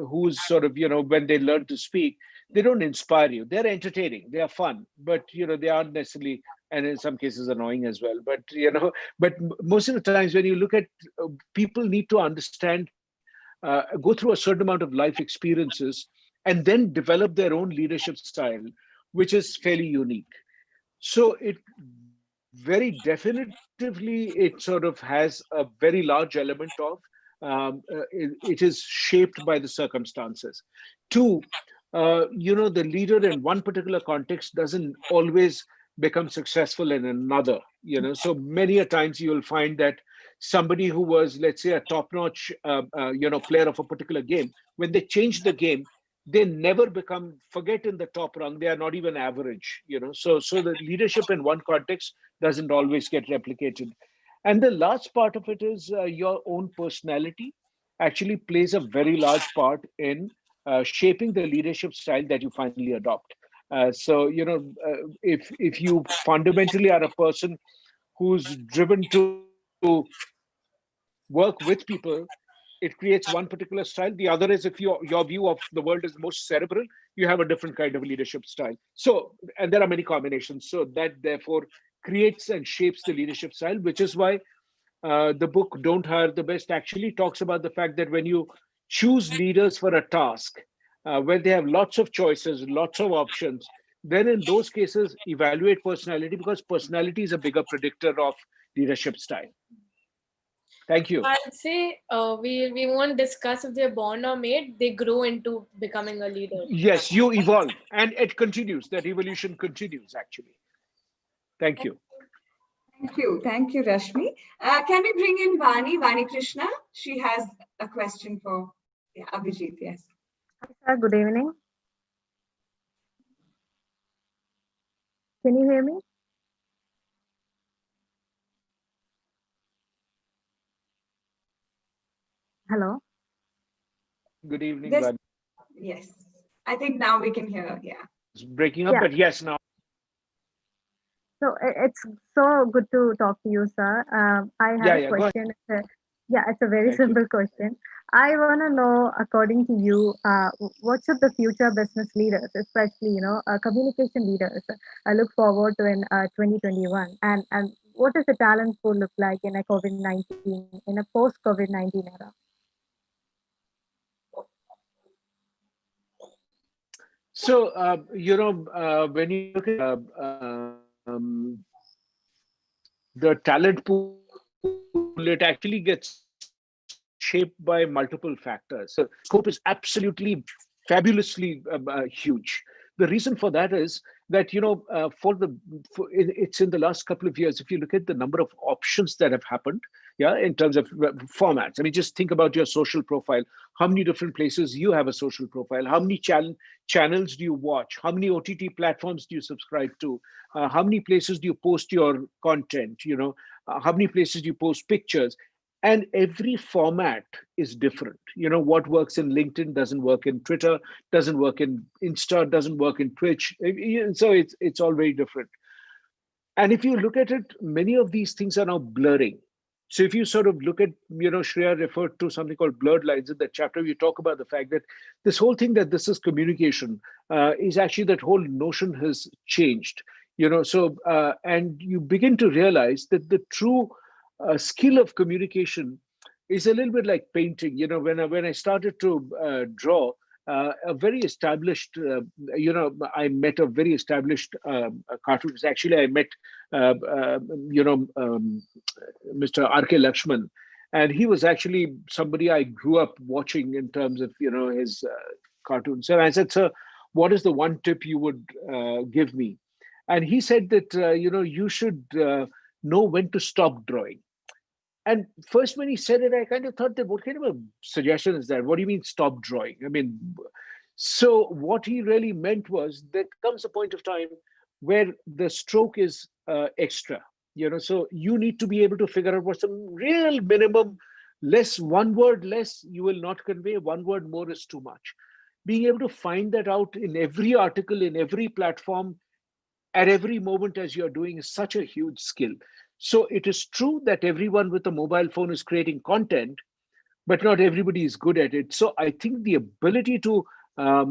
who's sort of, when they learn to speak, they don't inspire you. They're entertaining. They are fun, but they aren't necessarily, and in some cases annoying as well. But but most of the times when you look at people need to understand, go through a certain amount of life experiences, and then develop their own leadership style, which is fairly unique. So it very definitively, it sort of has a very large element of it is shaped by the circumstances. Two, the leader in one particular context doesn't always become successful in another. So many a times you will find that somebody who was, let's say, a top-notch, player of a particular game, when they change the game, they never become forget in the top rung. They are not even average. So the leadership in one context doesn't always get replicated. And the last part of it is your own personality actually plays a very large part in shaping the leadership style that you finally adopt. If you fundamentally are a person who's driven to work with people, it creates one particular style. The other is if your view of the world is most cerebral, you have a different kind of leadership style. So, and there are many combinations. So that therefore creates and shapes the leadership style, which is why the book Don't Hire the Best actually talks about the fact that when you choose leaders for a task, where they have lots of choices, lots of options, then in those cases, evaluate personality, because personality is a bigger predictor of leadership style. Thank you. I'd say we won't discuss if they're born or made. They grow into becoming a leader. Yes, you evolve, and it continues. That evolution continues, actually. Thank you. Thank you, Rashmi. Can we bring in Vani Krishna? She has a question for Abhijit. Yes. Hi, sir. Good evening. Can you hear me? Hello. Good evening, Vani. Yes, I think now we can hear. Yeah. It's breaking up, but yes, now. So it's so good to talk to you, sir. I have a question. It's a very simple question. I want to know, according to you, what should the future business leaders, especially communication leaders, look forward to in 2021, and what does the talent pool look like in a COVID-19, in a post-COVID-19 era? So when you look at the talent pool, it actually gets shaped by multiple factors. So scope is absolutely fabulously huge. The reason for that is that it's in the last couple of years. If you look at the number of options that have happened, in terms of formats. I mean, just think about your social profile. How many different places you have a social profile? How many channels do you watch? How many OTT platforms do you subscribe to? How many places do you post your content? How many places do you post pictures? And every format is different. What works in LinkedIn doesn't work in Twitter, doesn't work in Insta, doesn't work in Twitch. So it's all very different. And if you look at it, many of these things are now blurring. So if you sort of look at, Shreya referred to something called blurred lines in that chapter. You talk about the fact that this whole thing that this is communication is actually, that whole notion has changed. And you begin to realize that the true skill of communication is a little bit like painting. When I started to draw, a very established, I met a very established cartoonist. Actually, I met, Mr. R.K. Lakshman, and he was actually somebody I grew up watching in terms of, his cartoons. And I said, sir, what is the one tip you would give me? And he said that, you should know when to stop drawing. And first, when he said it, I kind of thought that, what kind of a suggestion is that? What do you mean stop drawing? I mean, so what he really meant was there comes a point of time where the stroke is extra. So you need to be able to figure out what's some real minimum, less, one word less you will not convey, one word more is too much. Being able to find that out in every article, in every platform, at every moment as you're doing is such a huge skill. So it is true that everyone with a mobile phone is creating content, but not everybody is good at it. So I think the ability to write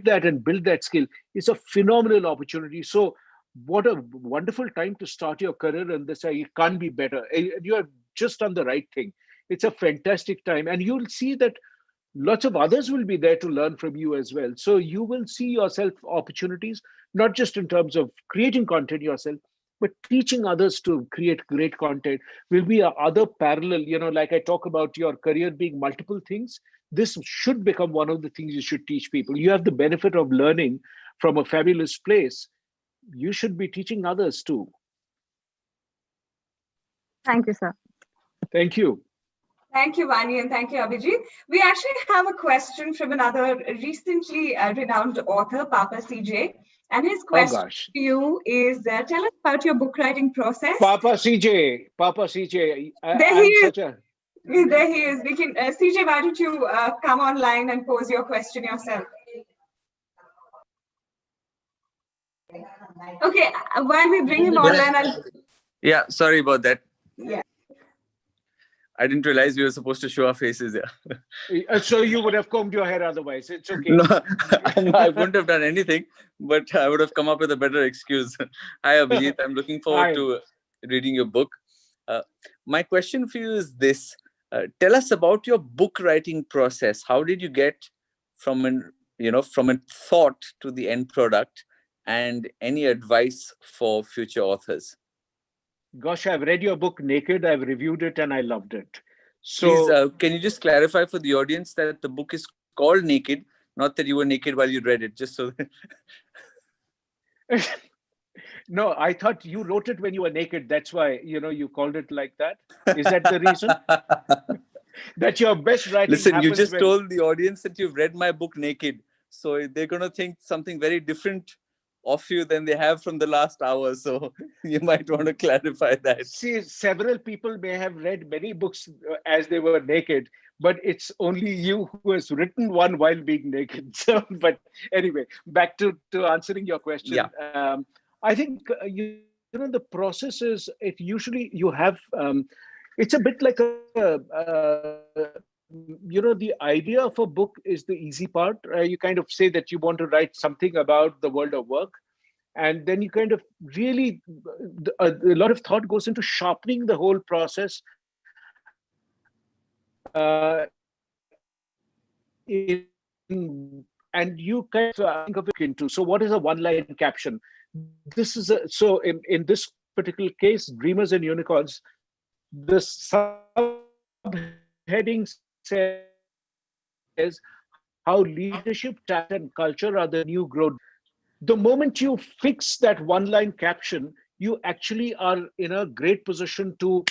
that and build that skill is a phenomenal opportunity. So what a wonderful time to start your career, and this, it can't be better. You have just done the right thing. It's a fantastic time, and you'll see that lots of others will be there to learn from you as well. So you will see yourself opportunities, not just in terms of creating content yourself, but teaching others to create great content will be a other parallel, like I talk about your career being multiple things. This should become one of the things you should teach people. You have the benefit of learning from a fabulous place. You should be teaching others too. Thank you, sir. Thank you. Thank you, Vani, and thank you, Abhijit. We actually have a question from another recently renowned author, Papa CJ. And his question to you is, tell us about your book writing process. Papa CJ. There he is. There he is. We can, CJ, why don't you come online and pose your question yourself? Okay, while we bring him online. Yeah, sorry about that. Yeah. I didn't realize we were supposed to show our faces there. So you would have combed your hair otherwise. It's okay. No, I wouldn't have done anything, but I would have come up with a better excuse. Hi, Abhijit. I'm looking forward to reading your book. My question for you is this. Tell us about your book writing process. How did you get from a thought to the end product, and any advice for future authors? Gosh, I've read your book Naked. I've reviewed it and I loved it. So, please, can you just clarify for the audience that the book is called Naked, not that you were naked while you read it, just so that... No, I thought you wrote it when you were naked. That's why, you called it like that. Is that the reason? That your best writing Listen, you just told the audience that you've read my book Naked. So they're going to think something very different of you than they have from the last hour. So you might want to clarify that. See, several people may have read many books as they were naked, but it's only you who has written one while being naked. So, but anyway, back to answering your question. Yeah. I think, the process is, you have, it's a bit like the idea of a book is the easy part. You kind of say that you want to write something about the world of work. And then you kind of really, a lot of thought goes into sharpening the whole process. And you kind of think of it into, so what is a one-line caption? This is so in this particular case, Dreamers and Unicorns, the subheading says how leadership, talent, and culture are the new growth. The moment you fix that one-line caption, you actually are in a great position to,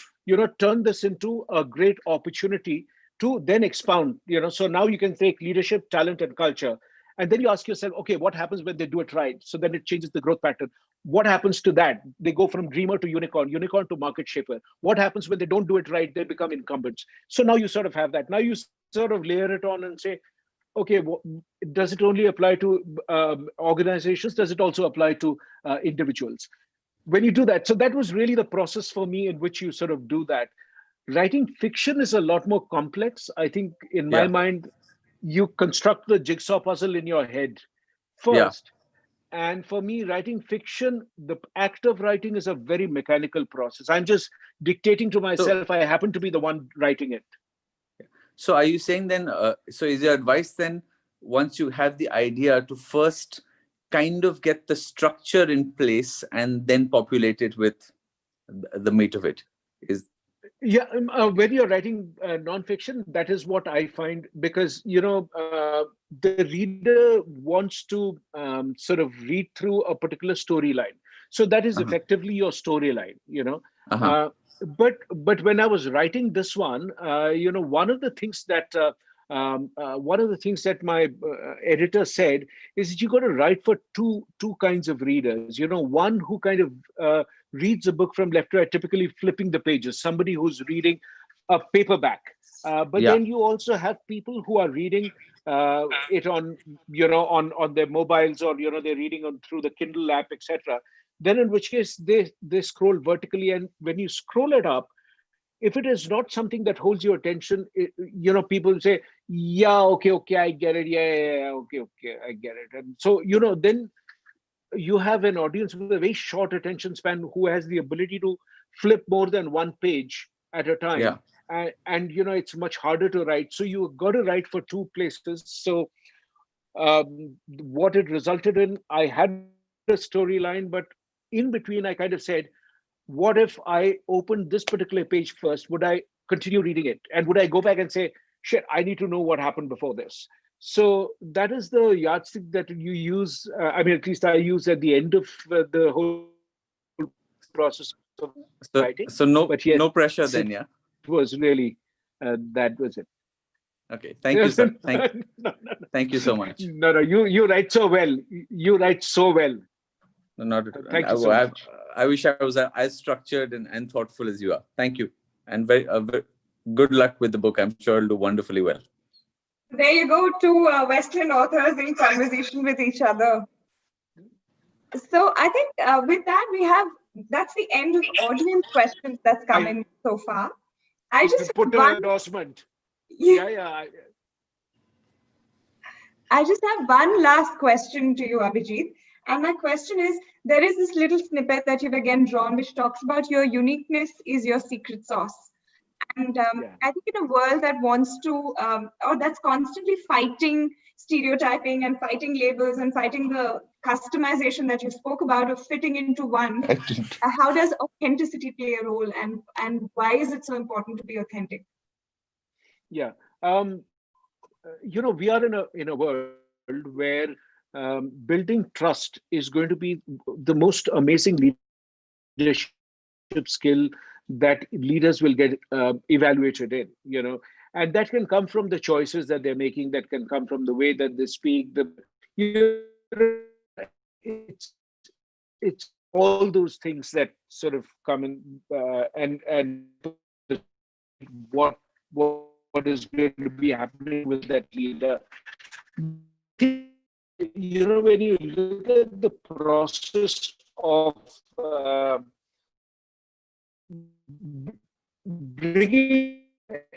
turn this into a great opportunity to then expound, so now you can take leadership, talent, and culture. And then you ask yourself, okay, what happens when they do it right? So then it changes the growth pattern. What happens to that? They go from dreamer to unicorn to market shaper. What happens when they don't do it right? They become incumbents. So now you sort of have that. Now you sort of layer it on and say, okay, does it only apply to organizations? Does it also apply to individuals? When you do that, so that was really the process for me in which you sort of do that. Writing fiction is a lot more complex. I think in my mind, you construct the jigsaw puzzle in your head first. Yeah. And for me, writing fiction, the act of writing is a very mechanical process. I'm just dictating to myself. I happen to be the one writing it. So are you saying then, so is your advice then, once you have the idea, to first kind of get the structure in place and then populate it with the meat of it? Yeah, when you're writing nonfiction, that is what I find, because, the reader wants to sort of read through a particular storyline. So that is effectively your storyline, But when I was writing this one, one of the things that my editor said is that you got to write for two kinds of readers. One who kind of reads a book from left to right, typically flipping the pages. Somebody who's reading a paperback. But then you also have people who are reading it on on their mobiles, or they're reading through the Kindle app, etc. Then in which case they scroll vertically, and when you scroll it up, if it is not something that holds your attention, people say, yeah, okay, I get it. Yeah, okay, I get it. And so, then you have an audience with a very short attention span who has the ability to flip more than one page at a time. Yeah. and it's much harder to write. So you got to write for two places. So what it resulted in, I had a storyline, but in between I kind of said, what if I opened this particular page first? Would I continue reading it? And would I go back and say, shit, I need to know what happened before this? So that is the yardstick that you use. I mean, at least I use at the end of the whole process of writing. So no, but yes, no pressure then, yeah? It was really, that was it. Okay, thank you, sir. Thank you so much. No, you write so well. You write so well. No, not at all. Thank you so much. I wish I was as structured and thoughtful as you are. Thank you. And very good luck with the book. I'm sure it'll do wonderfully well. There you go, two Western authors in conversation with each other. So I think with that, that's the end of audience questions that's come in so far. I just put an endorsement. Yeah. I just have one last question to you, Abhijit. And my question is, there is this little snippet that you've again drawn, which talks about your uniqueness is your secret sauce. And I think in a world that wants to, or that's constantly fighting stereotyping and fighting labels and fighting the customization that you spoke about of fitting into one, how does authenticity play a role, and why is it so important to be authentic? Yeah, we are in a world where building trust is going to be the most amazing leadership skill that leaders will get evaluated in, and that can come from the choices that they're making, that can come from the way that they speak, it's all those things that sort of come in and what is going to be happening with that leader. When you look at the process of bringing,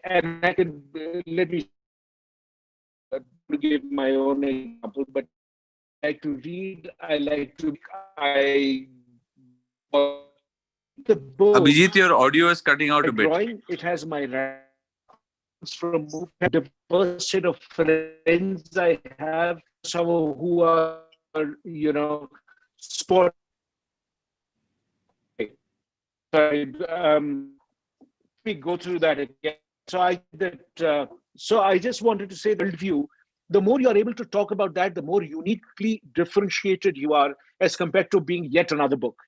and I can let me give my own example, but I like to read, the book. Abhijit, your audio is cutting out a bit. Drawing, it has my ranks from a diverse set of friends I have, some who are, sport. We go through that again. So I just wanted to say the worldview. The more you are able to talk about that, the more uniquely differentiated you are as compared to being yet another book.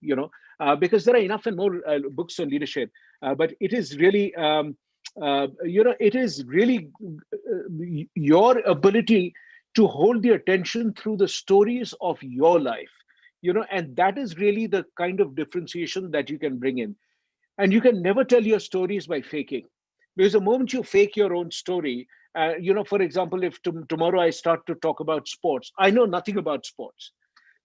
Because there are enough and more books on leadership, but it is really, it is really your ability to hold the attention through the stories of your life. And that is really the kind of differentiation that you can bring in. And you can never tell your stories by faking, because the moment you fake your own story, for example, if tomorrow I start to talk about sports, I know nothing about sports.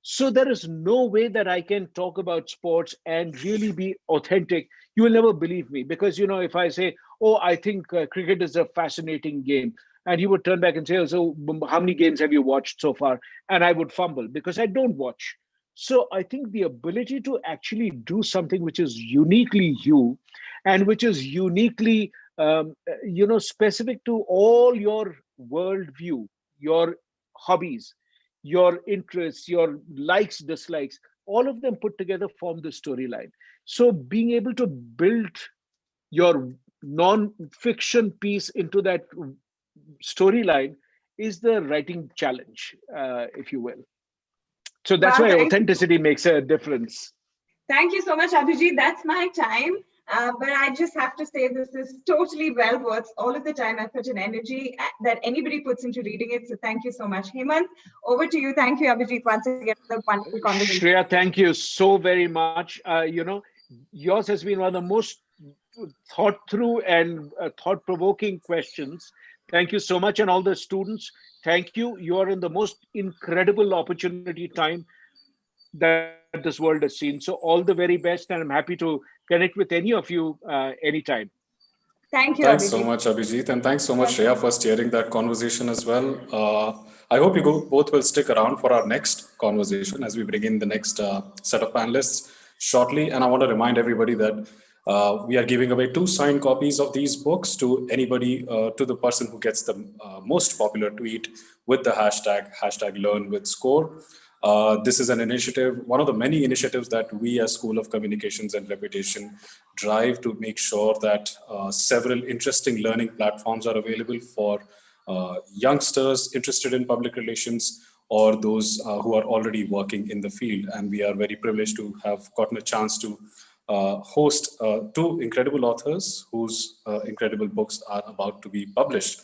So there is no way that I can talk about sports and really be authentic. You will never believe me, because, if I say, oh, I think cricket is a fascinating game, and you would turn back and say, oh, so how many games have you watched so far? And I would fumble because I don't watch. So I think the ability to actually do something which is uniquely you, and which is uniquely, specific to all your worldview, your hobbies, your interests, your likes, dislikes, all of them put together form the storyline. So being able to build your non-fiction piece into that storyline is the writing challenge, if you will. So that's why authenticity makes a difference. Thank you so much, Abhijit. That's my time. But I just have to say this is totally well worth all of the time, effort, and energy that anybody puts into reading it. So thank you so much. Hemant, over to you. Thank you, Abhijit, once again for the wonderful conversation. Shreya, thank you so very much. Yours has been one of the most thought through and thought-provoking questions. Thank you so much. And all the students, thank you. You are in the most incredible opportunity time that this world has seen. So all the very best, and I'm happy to connect with any of you anytime. Thank you, Thanks Abhijit. so much, Abhijit, and thanks so much, Shreya, for steering that conversation as well. I hope you both will stick around for our next conversation as we bring in the next set of panelists shortly. And I want to remind everybody that We are giving away 2 signed copies of these books to anybody, to the person who gets the most popular tweet with the hashtag #LearnWithScore. This is an initiative, one of the many initiatives that we as School of Communications and Reputation drive to make sure that several interesting learning platforms are available for youngsters interested in public relations or those who are already working in the field. And we are very privileged to have gotten a chance to host 2 incredible authors whose incredible books are about to be published.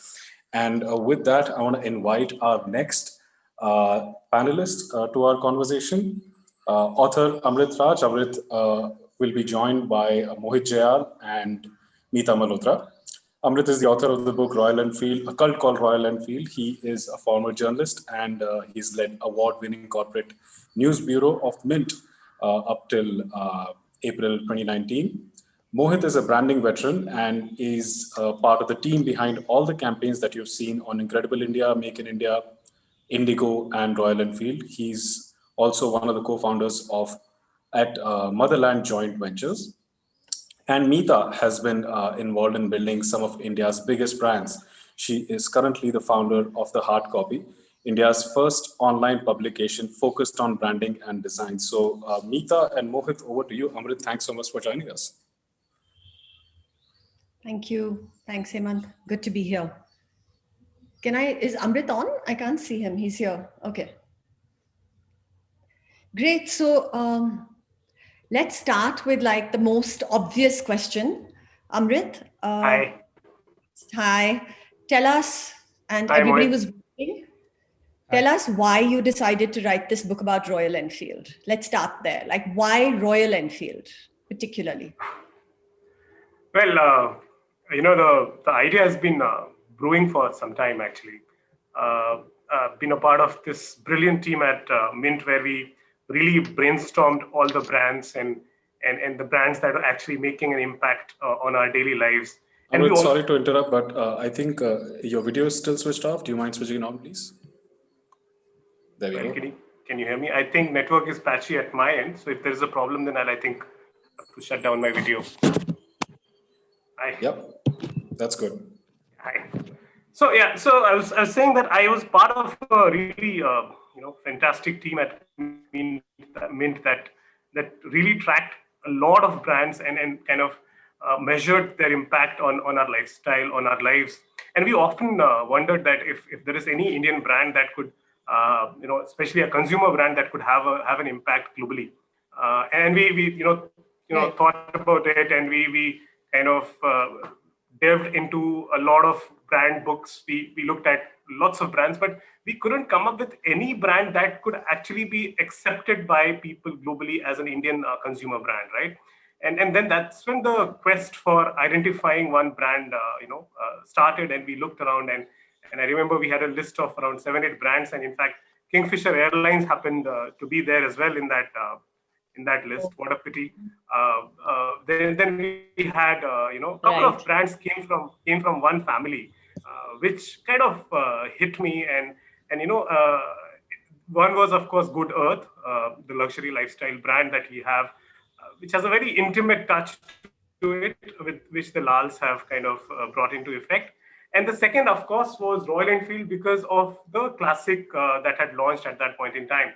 And with that, I want to invite our next panelist to our conversation. Author Amrit Raj. Amrit will be joined by Mohit Jayal and Meeta Malhotra. Amrit is the author of the book Royal Enfield, A Cult Called Royal Enfield. He is a former journalist and he's led award-winning corporate news bureau of Mint up till April 2019. Mohit is a branding veteran and is part of the team behind all the campaigns that you've seen on Incredible India, Make in India, Indigo, and Royal Enfield. He's also one of the co-founders of Motherland Joint Ventures. And Meeta has been involved in building some of India's biggest brands. She is currently the founder of The Hard Copy, India's first online publication focused on branding and design. So Meeta and Mohit, over to you. Amrit, thanks so much for joining us. Thank you. Thanks, Hemant. Good to be here. Is Amrit on? I can't see him. He's here. Okay. Great. So let's start with like the most obvious question. Amrit. Hi. Hi. Tell us, and Hi, everybody Mohit. was waiting. Tell us why you decided to write this book about Royal Enfield. Let's start there. Like, why Royal Enfield particularly? Well, the idea has been brewing for some time, actually. Been a part of this brilliant team at Mint where we really brainstormed all the brands and the brands that are actually making an impact on our daily lives. And Amrit, sorry to interrupt, but I think your video is still switched off. Do you mind switching it on, please? There we go. Can you hear me? I think network is patchy at my end. So if there's a problem, then I think have to shut down my video. Hi. Yep, that's good. Hi. So yeah, so I was saying that I was part of a really fantastic team at Mint that really tracked a lot of brands and kind of measured their impact on our lifestyle, on our lives. And we often wondered that if there is any Indian brand that could, especially a consumer brand that could have an impact globally. And we thought about it, and we kind of delved into a lot of brand books. We looked at lots of brands, but we couldn't come up with any brand that could actually be accepted by people globally as an Indian consumer brand, right? And then that's when the quest for identifying one brand, started, and we looked around, and I remember we had a list of around 7-8 brands, and in fact, Kingfisher Airlines happened to be there as well in that list. What a pity. Then we had a couple of brands came from one family, which kind of hit me, and one was of course Good Earth, the luxury lifestyle brand that we have, which has a very intimate touch to it, with which the Lals have kind of brought into effect. And the second, of course, was Royal Enfield because of the classic that had launched at that point in time,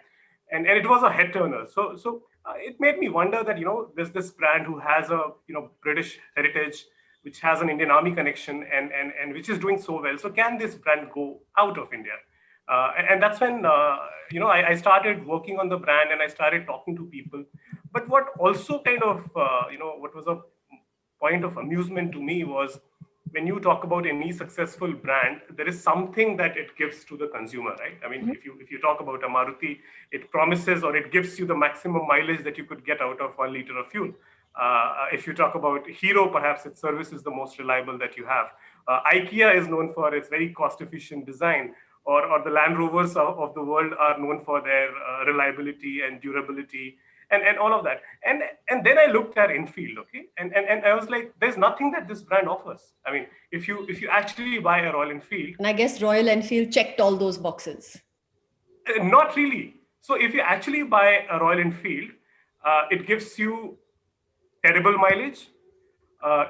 and it was a head turner. So it made me wonder that there's this brand who has a British heritage, which has an Indian Army connection, and which is doing so well. So can this brand go out of India? And that's when I started working on the brand, and I started talking to people. But what also kind of what was a point of amusement to me was, when you talk about any successful brand, there is something that it gives to the consumer, right? I mean, if you talk about a Maruti, it promises or it gives you the maximum mileage that you could get out of 1 liter of fuel. If you talk about Hero, perhaps its service is the most reliable that you have. IKEA is known for its very cost-efficient design, or the Land Rovers of the world are known for their reliability and durability. And all of that. And then I looked at Enfield, okay? And I was like, there's nothing that this brand offers. I mean, if you actually buy a Royal Enfield. And I guess Royal Enfield checked all those boxes. Not really. So if you actually buy a Royal Enfield, it gives you terrible mileage.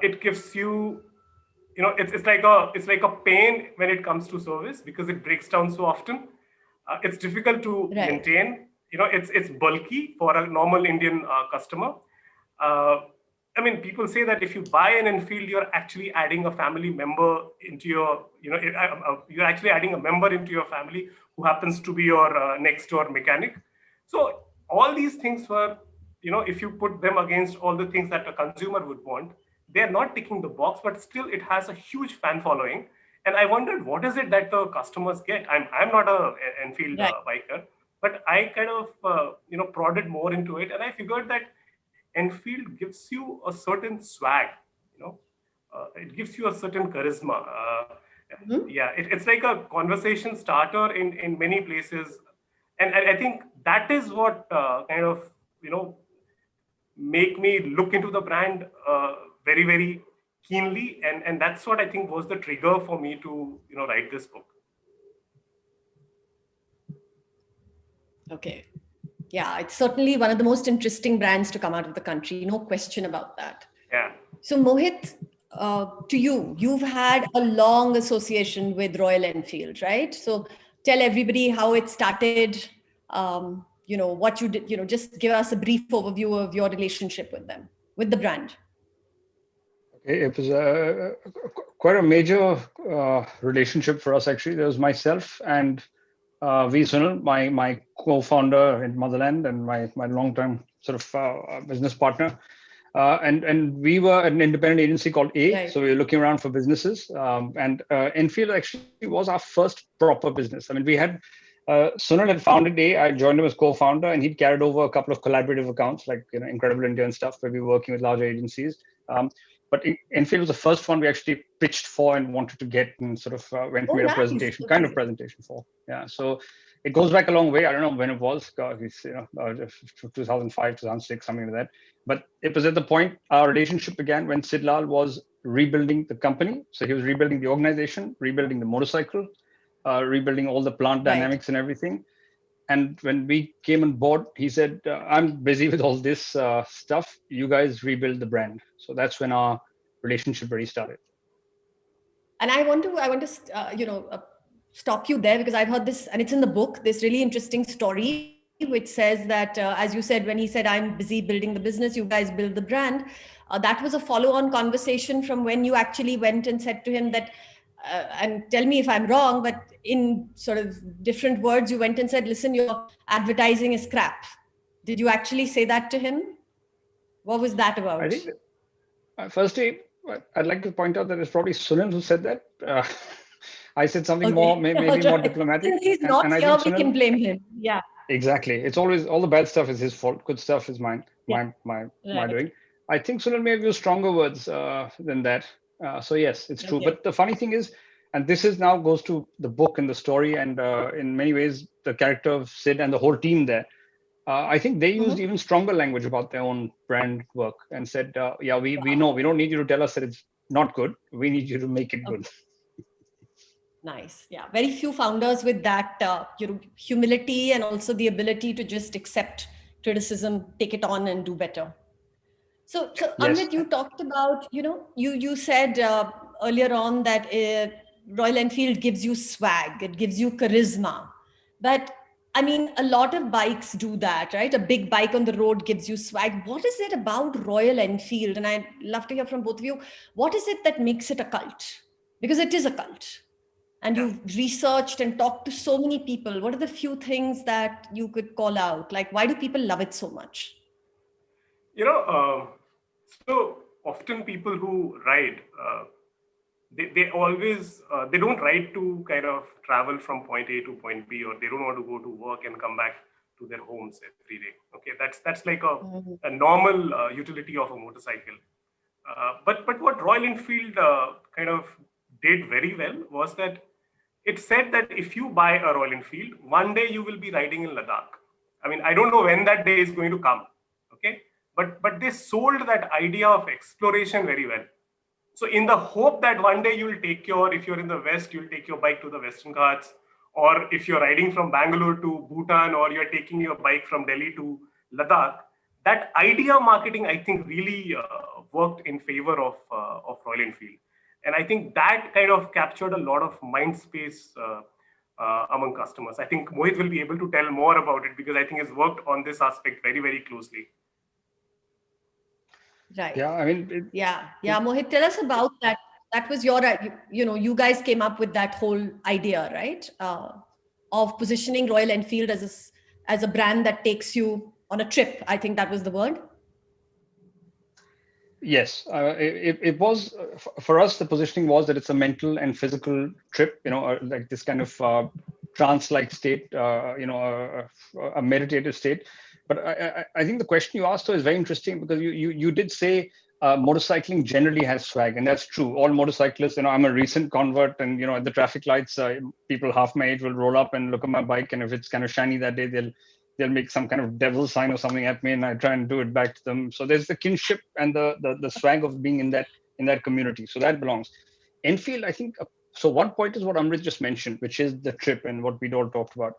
it gives you, it's like a pain when it comes to service because it breaks down so often. It's difficult to maintain. It's bulky for a normal Indian customer. I mean, people say that if you buy an Enfield, you're actually adding a family member into your, you're actually adding a member into your family who happens to be your next door mechanic. So all these things were, if you put them against all the things that a consumer would want, they're not ticking the box, but still it has a huge fan following. And I wondered, what is it that the customers get? I'm not a Enfield biker, but I kind of, prodded more into it. And I figured that Enfield gives you a certain swag, it gives you a certain charisma. Yeah, it's like a conversation starter in many places. And I think that is what kind of, make me look into the brand very, very keenly. And that's what I think was the trigger for me to, write this book. Okay. Yeah, it's certainly one of the most interesting brands to come out of the country. No question about that. Yeah. So Mohit, to you, you've had a long association with Royal Enfield, right? So tell everybody how it started, what you did, just give us a brief overview of your relationship with them, with the brand. Okay, it was quite a major relationship for us, actually. There was myself and V. Sunil, my co-founder in Motherland and my long-term sort of business partner. And we were an independent agency called A. Right. So we were looking around for businesses. And Enfield actually was our first proper business. I mean, we had, Sunil had founded A. I joined him as co-founder, and he'd carried over a couple of collaborative accounts like, Incredible India and stuff, where we were working with larger agencies. But Enfield was the first one we actually pitched for and wanted to get and sort of went and made a presentation, kind of presentation for. Yeah. So it goes back a long way. I don't know when it was, 2005, 2006, something like that. But it was at the point our relationship began when Sid Lal was rebuilding the company. So he was rebuilding the organization, rebuilding the motorcycle, rebuilding all the plant dynamics and everything. And when we came on board, he said, I'm busy with all this stuff. You guys rebuild the brand. So that's when our relationship really started. And I want to stop you there because I've heard this, and it's in the book, this really interesting story, which says that, as you said, when he said, I'm busy building the business, you guys build the brand. That was a follow-on conversation from when you actually went and said to him that, and tell me if I'm wrong, but in sort of different words, you went and said, listen, your advertising is crap. Did you actually say that to him? What was that about? I think, firstly, I'd like to point out that it's probably Sunil who said that. I said something more, maybe more diplomatic. Since he's not here, we can blame him. Yeah. Exactly. It's always, all the bad stuff is his fault. Good stuff is my doing. I think Sunil may have used stronger words than that. So yes, it's true. But the funny thing is, and this is now goes to the book and the story, and in many ways, the character of Sid and the whole team there, I think they used even stronger language about their own brand work and said, yeah, we know, we don't need you to tell us that it's not good. We need you to make it good. Nice. Yeah. Very few founders with that humility and also the ability to just accept criticism, take it on and do better. So yes. Amrit, you talked about, you said earlier on that Royal Enfield gives you swag, it gives you charisma. But I mean, a lot of bikes do that, right? A big bike on the road gives you swag. What is it about Royal Enfield? And I'd love to hear from both of you. What is it that makes it a cult? Because it is a cult. And you've researched and talked to so many people. What are the few things that you could call out? Like, why do people love it so much? So often people who ride, they always, they don't ride to kind of travel from point A to point B, or they don't want to go to work and come back to their homes every day. Okay, that's like a normal utility of a motorcycle. But what Royal Enfield kind of did very well was that it said that if you buy a Royal Enfield, one day you will be riding in Ladakh. I mean, I don't know when that day is going to come. Okay. But they sold that idea of exploration very well. So in the hope that one day you will take if you're in the West, you'll take your bike to the Western Ghats, or if you're riding from Bangalore to Bhutan, or you're taking your bike from Delhi to Ladakh, that idea marketing, I think, really worked in favor of Royal Enfield. And I think that kind of captured a lot of mind space among customers. I think Mohit will be able to tell more about it because I think he's worked on this aspect very, very closely. Right. Yeah, I mean, yeah. Mohit, tell us about that. That was your, you guys came up with that whole idea, right? Of positioning Royal Enfield as a brand that takes you on a trip. I think that was the word. Yes, it was for us. The positioning was that it's a mental and physical trip. Like this kind of trance-like state. A meditative state. But I think the question you asked though is very interesting because you did say motorcycling generally has swag, and that's true. All motorcyclists, I'm a recent convert, and at the traffic lights, people half my age will roll up and look at my bike, and if it's kind of shiny that day, they'll make some kind of devil sign or something at me, and I try and do it back to them. So there's the kinship and the swag of being in that community. So that belongs. Enfield, I think. So one point is what Amrit just mentioned, which is the trip and what we all talked about.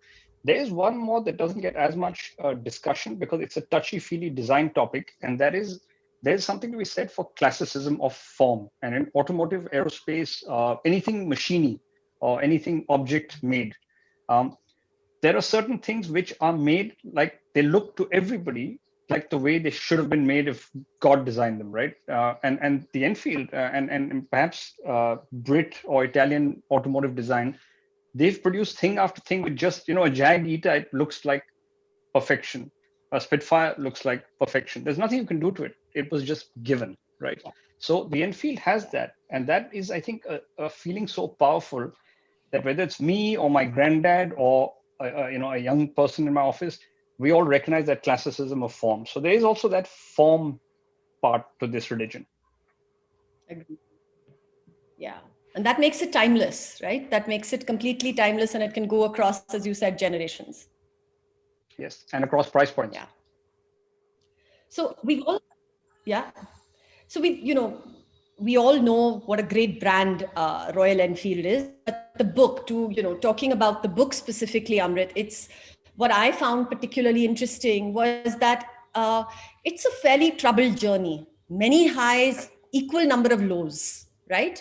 There is one more that doesn't get as much discussion because it's a touchy-feely design topic, and that is there's something to be said for classicism of form. And in automotive, aerospace, anything machiny or anything object made, there are certain things which are made like they look to everybody like the way they should have been made if God designed them, right? And the Enfield and perhaps Brit or Italian automotive design, they've produced thing after thing with just, a Jag E-Type looks like perfection. A Spitfire looks like perfection. There's nothing you can do to it. It was just given, right? So the Enfield has that. And that is, I think, a feeling so powerful that whether it's me or my granddad or a young person in my office, we all recognize that classicism of form. So there is also that form part to this religion. Yeah. And that makes it timeless, right? That makes it completely timeless, and it can go across, as you said, generations. Yes, and across price points. Yeah. So we all know what a great brand Royal Enfield is. But the book, talking about the book specifically, Amrit, it's what I found particularly interesting was that it's a fairly troubled journey. Many highs, equal number of lows. Right.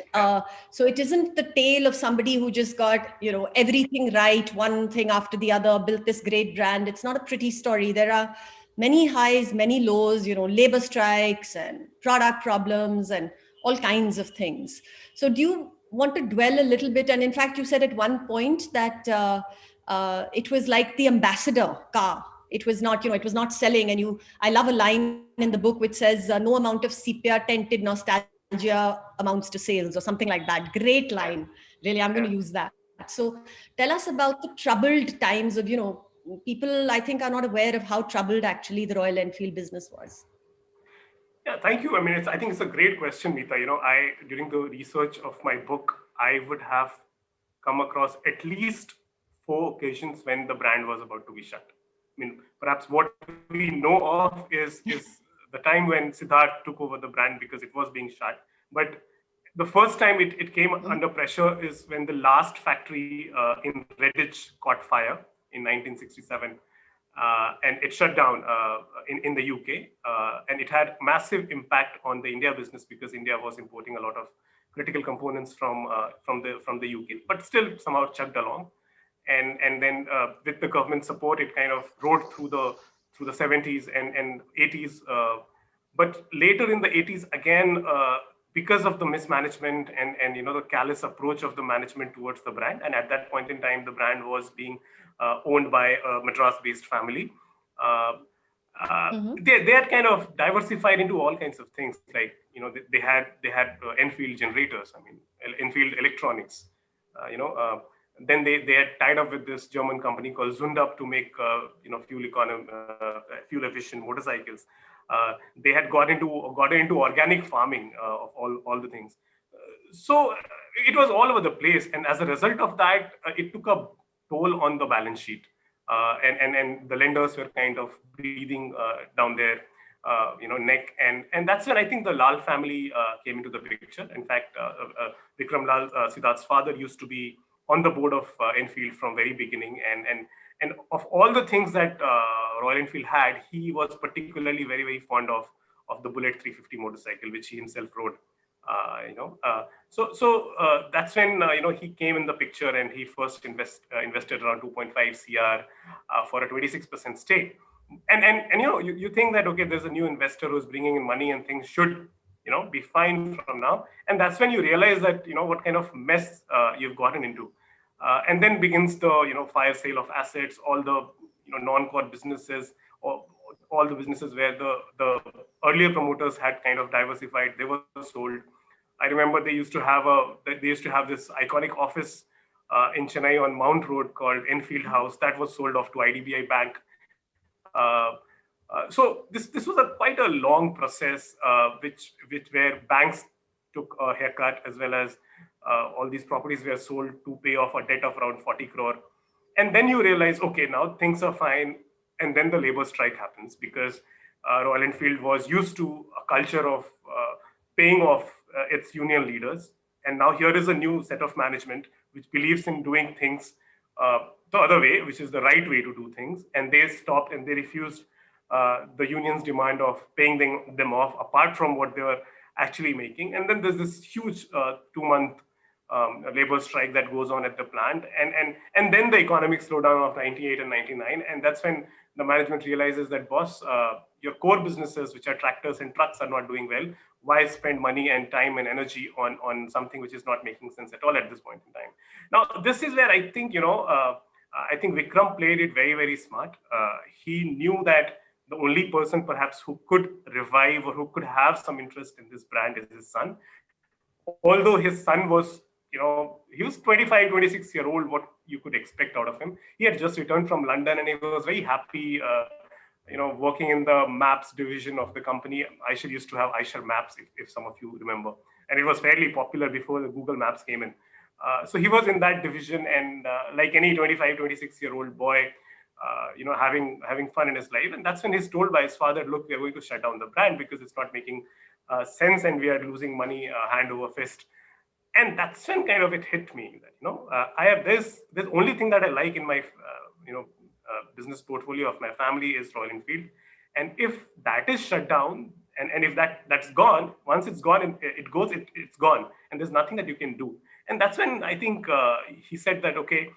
So it isn't the tale of somebody who just got, everything right, one thing after the other, built this great brand. It's not a pretty story. There are many highs, many lows, labor strikes and product problems and all kinds of things. So do you want to dwell a little bit? And in fact, you said at one point that it was like the ambassador car. It was not, it was not selling. And I love a line in the book which says, no amount of sepia tinted nostalgia amounts to sales, or something like that. Great line. Really, I'm going to use that. So tell us about the troubled times of, people I think are not aware of how troubled actually the Royal Enfield business was. Yeah, thank you. I mean, I think it's a great question, Meeta. During the research of my book, I would have come across at least 4 occasions when the brand was about to be shut. I mean, perhaps what we know of is the time when Siddharth took over the brand because it was being shut. But the first time it came under pressure is when the last factory in Redditch caught fire in 1967. And it shut down in the UK. And it had massive impact on the India business because India was importing a lot of critical components from the UK, but still somehow chugged along. And then with the government support, it kind of rode through the 70s and 80s. But later in the 80s, again, because of the mismanagement and the callous approach of the management towards the brand, and at that point in time, the brand was being owned by a Madras-based family. They had kind of diversified into all kinds of things. Like they had Enfield generators. I mean, Enfield electronics. Then they had tied up with this German company called Zundap to make fuel efficient motorcycles. They had got into organic farming of all the things. So it was all over the place, and as a result of that, it took a toll on the balance sheet, and the lenders were kind of breathing down their neck, and that's when I think the Lal family came into the picture. In fact, Vikram Lal, Siddharth's father, used to be on the board of Enfield from very beginning, and And of all the things that Royal Enfield had, he was particularly very, very fond of the Bullet 350 motorcycle, which he himself rode. So that's when he came in the picture, and he first invested around 2.5 CR for a 26% stake. And you think that, okay, there's a new investor who's bringing in money and things should be fine from now. And that's when you realize that what kind of mess you've gotten into. And then begins the fire sale of assets, all the non-core businesses, or all the businesses where the earlier promoters had kind of diversified, they were sold. I remember they used to have this iconic office in Chennai on Mount Road called Enfield House that was sold off to IDBI Bank. So this was quite a long process, where banks took a haircut, as well as all these properties were sold to pay off a debt of around 40 crore. And then you realize, okay, now things are fine. And then the labor strike happens, because Royal Enfield was used to a culture of paying off its union leaders. And now here is a new set of management which believes in doing things the other way, which is the right way to do things. And they stopped and they refused the union's demand of paying them off apart from what they were actually making. And then there's this huge 2-month labor strike that goes on at the plant. And then the economic slowdown of 98 and 99. And that's when the management realizes that, boss, your core businesses, which are tractors and trucks, are not doing well. Why spend money and time and energy on something which is not making sense at all at this point in time? Now, this is where I think, I think Vikram played it very, very smart. He knew that the only person perhaps who could revive or who could have some interest in this brand is his son. Although his son was, he was 25, 26-year-old, what you could expect out of him. He had just returned from London and he was very happy, working in the maps division of the company. Aisha used to have Aisha Maps, if some of you remember. And it was fairly popular before the Google Maps came in. So he was in that division, and like any 25, 26-year-old boy, having fun in his life. And that's when he's told by his father, look, we're going to shut down the brand because it's not making sense and we are losing money hand over fist. And that's when kind of it hit me that, I have this only thing that I like in my, business portfolio of my family is Royal Enfield. And if that is shut down, and if that's gone, once it's gone, it's gone. And there's nothing that you can do. And that's when I think he said that, okay,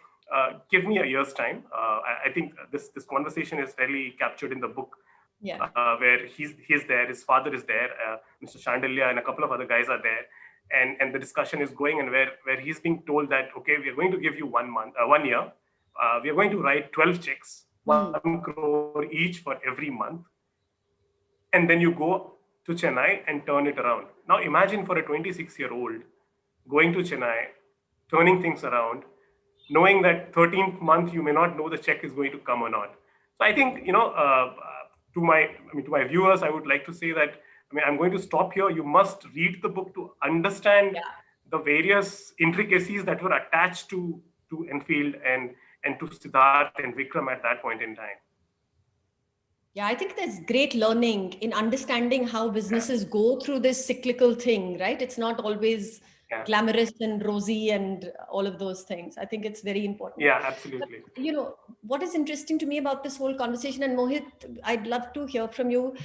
give me a year's time. I think this conversation is fairly captured in the book, where he's there, his father is there, Mr. Chandelier and a couple of other guys are there. And the discussion is going, and where he's being told that, okay, we are going to give you 1 year. We are going to write 12 checks, 1 crore each for every month. And then you go to Chennai and turn it around. Now imagine for a 26-year-old going to Chennai, turning things around, knowing that 13th month, you may not know the check is going to come or not. So I think, to my viewers, I would like to say that, I'm going to stop here. You must read the book to understand the various intricacies that were attached to Enfield and to Siddharth and Vikram at that point in time. Yeah, I think there's great learning in understanding how businesses go through this cyclical thing, right? It's not always glamorous and rosy and all of those things. I think it's very important. Yeah, absolutely. But, what is interesting to me about this whole conversation, and Mohit, I'd love to hear from you.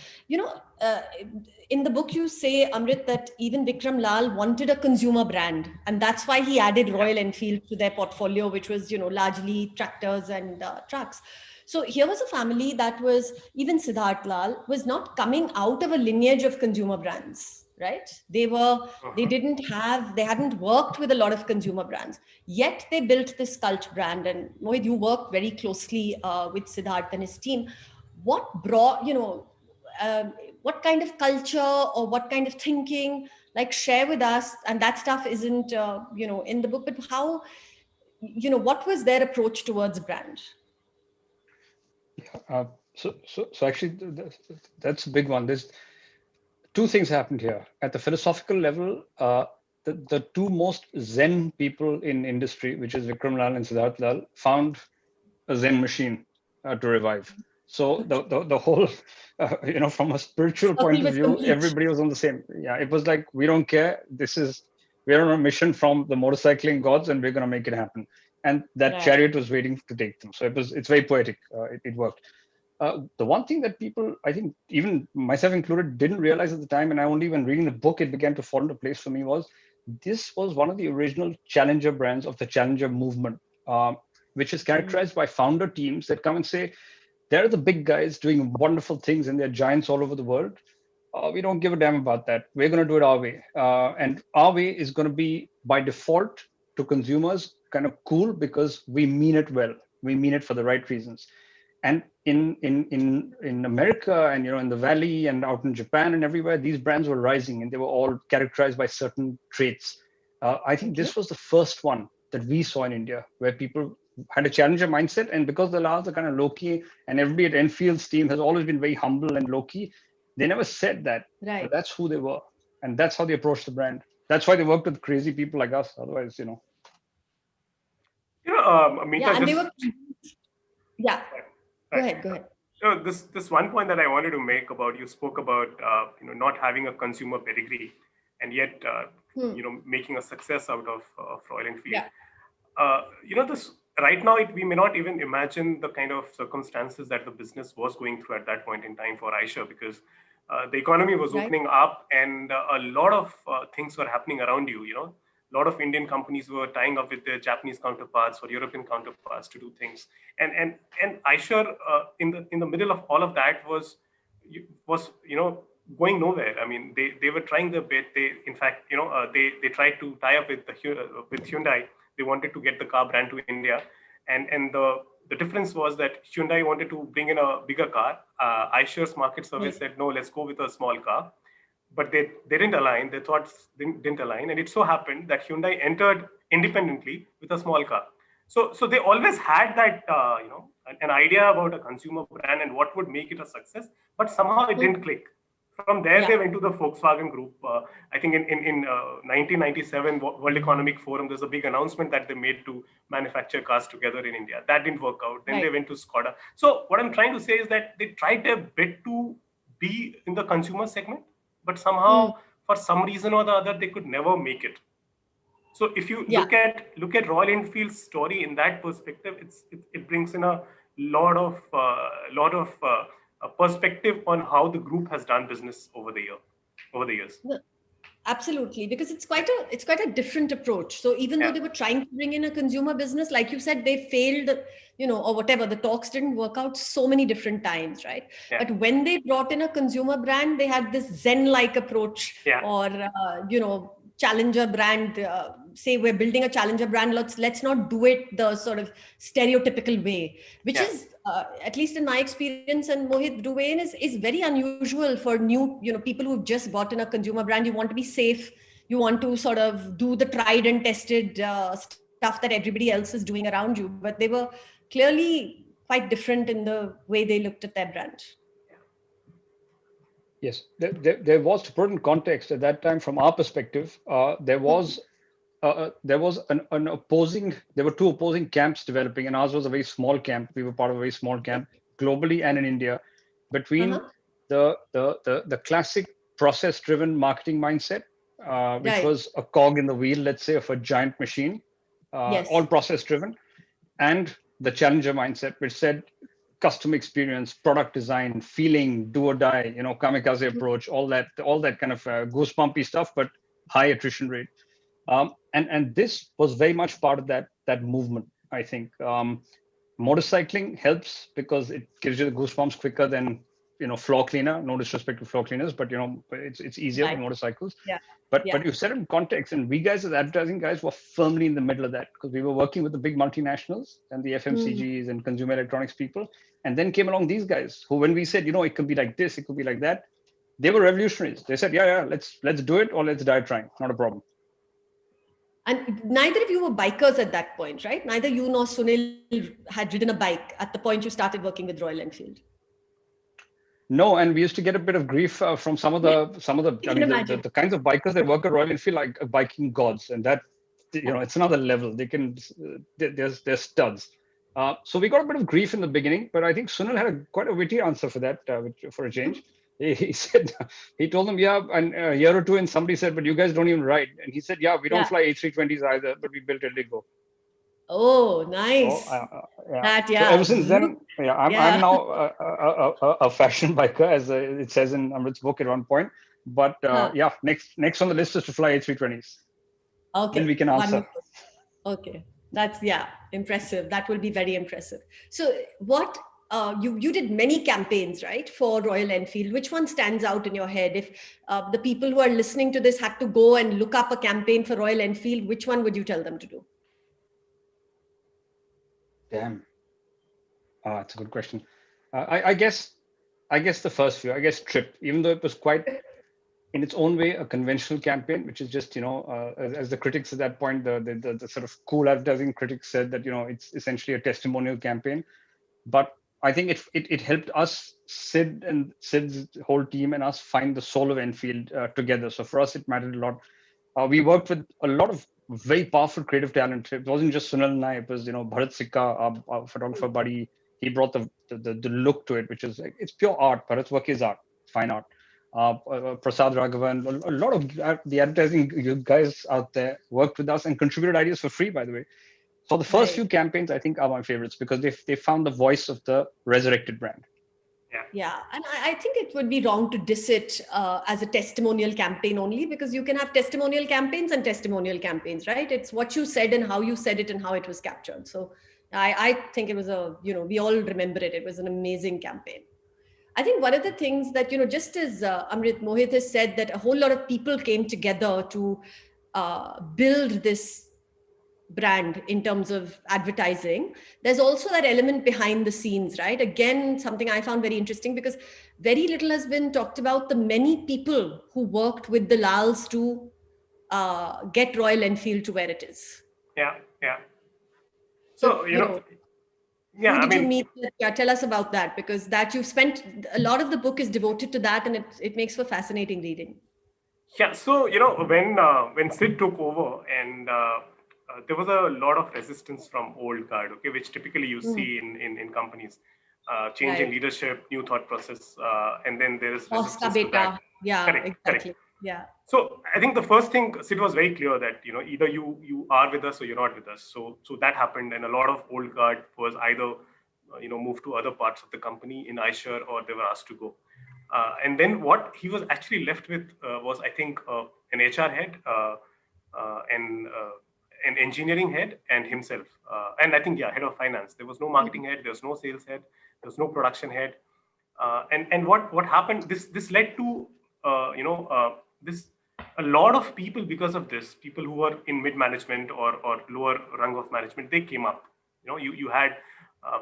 In the book, you say, Amrit, that even Vikram Lal wanted a consumer brand. And that's why he added Royal Enfield to their portfolio, which was, largely tractors and trucks. So here was a family that was, even Siddharth Lal was not coming out of a lineage of consumer brands, right? They hadn't worked with a lot of consumer brands, yet they built this cult brand. And Mohit, you work very closely with Siddharth and his team. What brought, what kind of culture or what kind of thinking, share with us? And that stuff isn't, in the book, but how, what was their approach towards brand? So actually, that's a big one. There's two things happened here. At the philosophical level, the two most Zen people in industry, which is Vikram Lal and Siddharth Lal, found a Zen machine to revive. So the whole, from a spiritual point of view, everybody was on the same. Yeah, it was like, we don't care. We're on a mission from the motorcycling gods, and we're going to make it happen. and that chariot was waiting to take them. So it's very poetic. It worked. The one thing that people, I think, even myself included, didn't realize at the time, and I only when reading the book, it began to fall into place for me, was this was one of the original challenger brands of the challenger movement, which is characterized by founder teams that come and say, they're the big guys doing wonderful things and they're giants all over the world. We don't give a damn about that. We're going to do it our way. And our way is going to be by default to consumers kind of cool because we mean it well. We mean it for the right reasons. And in America and in the Valley and out in Japan and everywhere, these brands were rising and they were all characterized by certain traits. I think this was the first one that we saw in India where people had a challenger mindset, and because the Lals are kind of low key, and everybody at Enfield's team has always been very humble and low key, they never said that. Right. But that's who they were, and that's how they approached the brand. That's why they worked with crazy people like us. Otherwise, Amita, yeah, and they were. Yeah. Right. Go ahead. So this one point that I wanted to make about, you spoke about not having a consumer pedigree, and yet making a success out of Royal Enfield. Yeah. This right now we may not even imagine the kind of circumstances that the business was going through at that point in time for Aisha, because the economy was opening up and a lot of things were happening around you. A lot of Indian companies were tying up with their Japanese counterparts or European counterparts to do things, and Aisha in the middle of all of that was going nowhere. I mean, they were trying their bit. They in fact they tried to tie up with Hyundai. They wanted to get the car brand to India, and the difference was that Hyundai wanted to bring in a bigger car. Aisha's market survey said no, let's go with a small car. But they didn't align, their thoughts didn't align. And it so happened that Hyundai entered independently with a small car. So they always had that, an idea about a consumer brand and what would make it a success, but somehow it didn't click. From there, they went to the Volkswagen Group. I think in 1997 World Economic Forum, there's a big announcement that they made to manufacture cars together in India. That didn't work out. Then they went to Skoda. So what I'm trying to say is that they tried their bit to be in the consumer segment, but somehow, for some reason or the other, they could never make it. So if you look at Royal Enfield's story in that perspective, it brings in a lot of perspective on how the group has done business over the years. No, absolutely, because it's quite a different approach. So even though they were trying to bring in a consumer business, like you said, they failed, or whatever, the talks didn't work out so many different times, right? But when they brought in a consumer brand, they had this Zen-like approach, or challenger brand. Say we're building a challenger brand, let's not do it the sort of stereotypical way, which is at least in my experience, and Mohit Duane is very unusual for new people who've just bought in a consumer brand. You want to be safe, you want to sort of do the tried and tested stuff that everybody else is doing around you, but they were clearly quite different in the way they looked at their brand. Yes, there was, to put in context at that time from our perspective, there were two opposing camps developing, and ours was a very small camp. We were part of a very small camp globally and in India, between the classic process-driven marketing mindset, which was a cog in the wheel, let's say, of a giant machine, all process-driven, and the challenger mindset, which said customer experience, product design, feeling, do or die, kamikaze approach, all that kind of goosebumpy stuff, but high attrition rate. And this was very much part of that movement, I think. Motorcycling helps because it gives you the goosebumps quicker than floor cleaner. No disrespect to floor cleaners, but it's easier with motorcycles. But you said it in context, and we guys as advertising guys were firmly in the middle of that because we were working with the big multinationals and the FMCGs and consumer electronics people, and then came along these guys who, when we said it could be like this, it could be like that, they were revolutionaries. They said let's do it or let's die trying, not a problem. And neither of you were bikers at that point, right? Neither you nor Sunil had ridden a bike at the point you started working with Royal Enfield. No, and we used to get a bit of grief from some of the the kinds of bikers that work at Royal Enfield, like biking gods, and that it's another level. They're studs. So we got a bit of grief in the beginning, but I think Sunil had quite a witty answer for that, for a change. He said, he told them, and a year or two in, somebody said, but you guys don't even ride. And he said, we don't fly A320s either, but we built Indigo. Oh, nice. Yeah. Yeah. So ever since then, I'm Yeah. now a fashion biker, as it says in Amrit's book at one point. But yeah, next on the list is to fly A320s. Okay. Then we can answer. Wonderful. Okay. That's, yeah, impressive. That will be very impressive. So what, you did many campaigns, right, for Royal Enfield. Which one stands out in your head? If the people who are listening to this had to go and look up a campaign for Royal Enfield, which one would you tell them to do? Damn. That's a good question. I guess the first few. I guess Trip, even though it was quite, in its own way, a conventional campaign, which is just, as the critics at that point, the sort of cool advertising critics said that, it's essentially a testimonial campaign. But I think it helped us, Sid and Sid's whole team and us, find the soul of Enfield together. So for us, it mattered a lot. We worked with a lot of very powerful creative talent. It wasn't just Sunil and I. It was, Bharat Sikka, our photographer buddy. He brought the look to it, which is like, it's pure art. Bharat's work is art, fine art. Prasad Raghavan, a lot of the advertising guys out there worked with us and contributed ideas for free, by the way. So the first few campaigns, I think, are my favorites because they found the voice of the resurrected brand. Yeah, and I think it would be wrong to diss it as a testimonial campaign only, because you can have testimonial campaigns and testimonial campaigns, right? It's what you said and how you said it and how it was captured. So I think it was we all remember it. It was an amazing campaign. I think one of the things that, just as Amrit Mohit has said, that a whole lot of people came together to build this brand in terms of advertising. There's also that element behind the scenes, right? Again, something I found very interesting, because very little has been talked about the many people who worked with the Lals to get Royal Enfield to where it is. Yeah. So, who did you meet? Yeah, tell us about that, because that you've spent a lot of the book is devoted to that, and it makes for fascinating reading. Yeah. So, when Sid took over, and there was a lot of resistance from old guard, okay, which typically you see in companies, change in leadership, new thought process, and then there is resistance to that. Yeah, Correct. Yeah. So I think the first thing, Sid was very clear that, either you are with us or you're not with us. So that happened, and a lot of old guard was either, moved to other parts of the company in iSure, or they were asked to go. And then what he was actually left with was, I think, an HR head, and an engineering head, and himself. And I think, head of finance. There was no marketing head, there was no sales head, there was no production head. And what happened, this led to, a lot of people, because of this, people who were in mid-management or lower rung of management, they came up. You had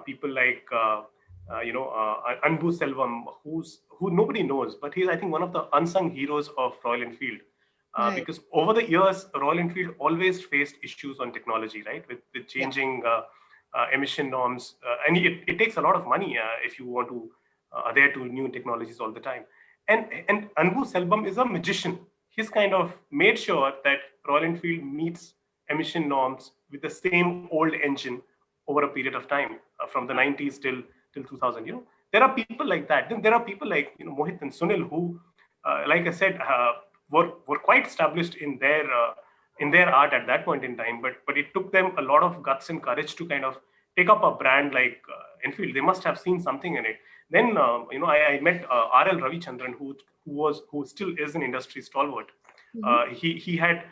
people like, Anbu Selvam, who nobody knows, but he's, I think, one of the unsung heroes of Royal Enfield. Because over the years, Royal Enfield always faced issues on technology, right? With changing emission norms. And it takes a lot of money if you want to adhere to new technologies all the time. And Anbu Selvam is a magician. He's kind of made sure that Royal Enfield meets emission norms with the same old engine over a period of time, from the 90s till 2000. There are people like that. Then there are people like Mohit and Sunil, who, like I said, were quite established in their art at that point in time. But it took them a lot of guts and courage to kind of take up a brand like Enfield. They must have seen something in it. Then I met R.L. Ravichandran, who still is an industry stalwart. He had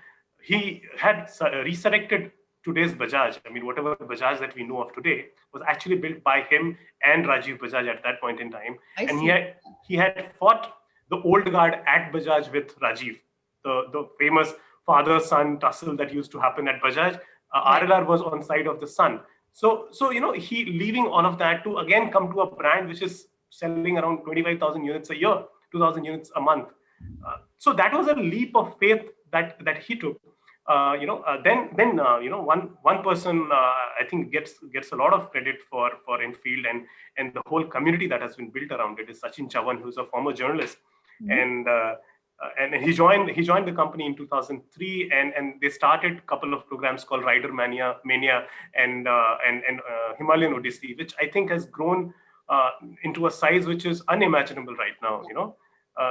resurrected today's Bajaj. I mean, whatever Bajaj that we know of today was actually built by him and Rajiv Bajaj at that point in time. He had fought the old guard at Bajaj with Rajiv, the famous father-son tussle that used to happen at Bajaj. RLR was on side of the son. So he leaving all of that to again come to a brand which is selling around 25,000 units a year, 2,000 units a month. So that was a leap of faith that he took. Then one person I think gets a lot of credit for Enfield and the whole community that has been built around it is Sachin Chavan, who's a former journalist, and he joined the company in 2003, and they started a couple of programs called Rider Mania and Himalayan Odyssey, which I think has grown into a size which is unimaginable right now.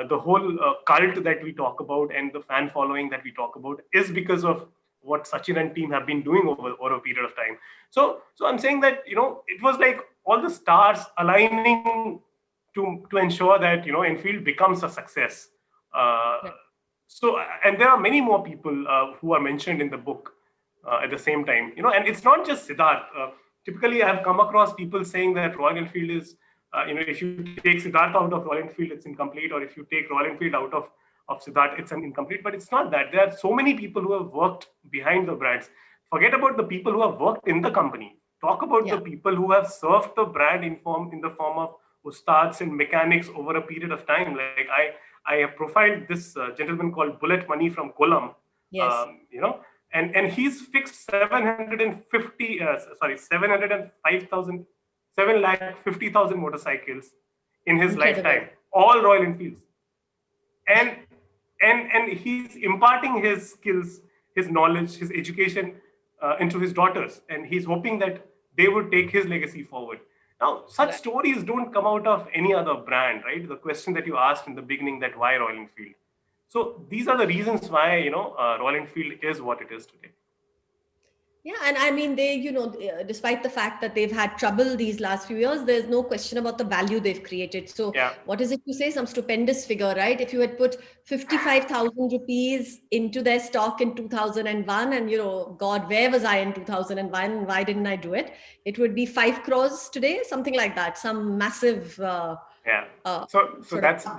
The whole cult that we talk about and the fan following that we talk about is because of what Sachin and team have been doing over a period of time. So I'm saying that, it was like all the stars aligning to ensure that, Enfield becomes a success. So, and there are many more people who are mentioned in the book at the same time, and it's not just Siddharth. Typically, I have come across people saying that Royal Enfield is, if you take Siddharth out of Royal Enfield, it's incomplete, or if you take Royal Enfield out of Siddharth, it's incomplete. But it's not that. There are so many people who have worked behind the brands. Forget about the people who have worked in the company. Talk about the people who have served the brand in the form of ustads and mechanics over a period of time. Like I have profiled this gentleman called Bullet Money from Kollam. Yes. And he's fixed 750,000 motorcycles in his lifetime, all Royal Enfields. And he's imparting his skills, his knowledge, his education into his daughters, and he's hoping that they would take his legacy forward. Now, such stories don't come out of any other brand, right? The question that you asked in the beginning, that why Royal Enfield? So these are the reasons why, Royal Enfield is what it is today. Yeah, and I mean, they, despite the fact that they've had trouble these last few years, there's no question about the value they've created. So what is it you say? Some stupendous figure, right? If you had put 55,000 rupees into their stock in 2001 and, God, where was I in 2001? Why didn't I do it? It would be 5 crores today, something like that. Some massive So that's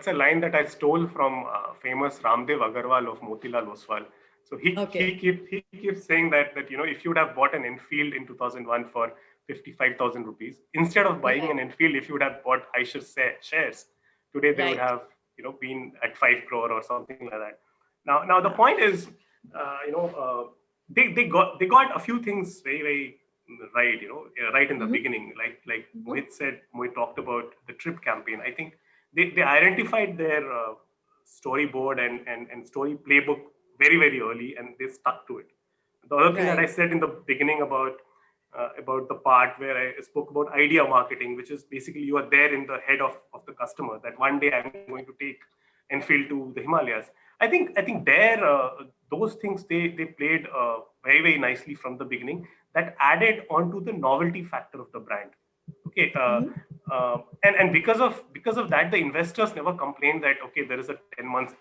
a line that I stole from famous Ramdev Agarwal of Motilal Oswal. So he keeps saying that if you would have bought an Enfield in 2001 for 55,000 rupees, instead of buying an Enfield, if you would have bought Eicher shares, today they would have been at 5 crore or something like that. Now the point is, they got a few things very, very right, right in the beginning. Like Mohit talked about the trip campaign. I think they identified their storyboard and story playbook very, very early, and they stuck to it. The other thing that I said in the beginning about the part where I spoke about idea marketing, which is basically you are there in the head of the customer, that one day I'm going to take Enfield to the Himalayas. I think there those things they played very, very nicely from the beginning. That added onto the novelty factor of the brand. Okay, and because of that, the investors never complained that there is a 10-month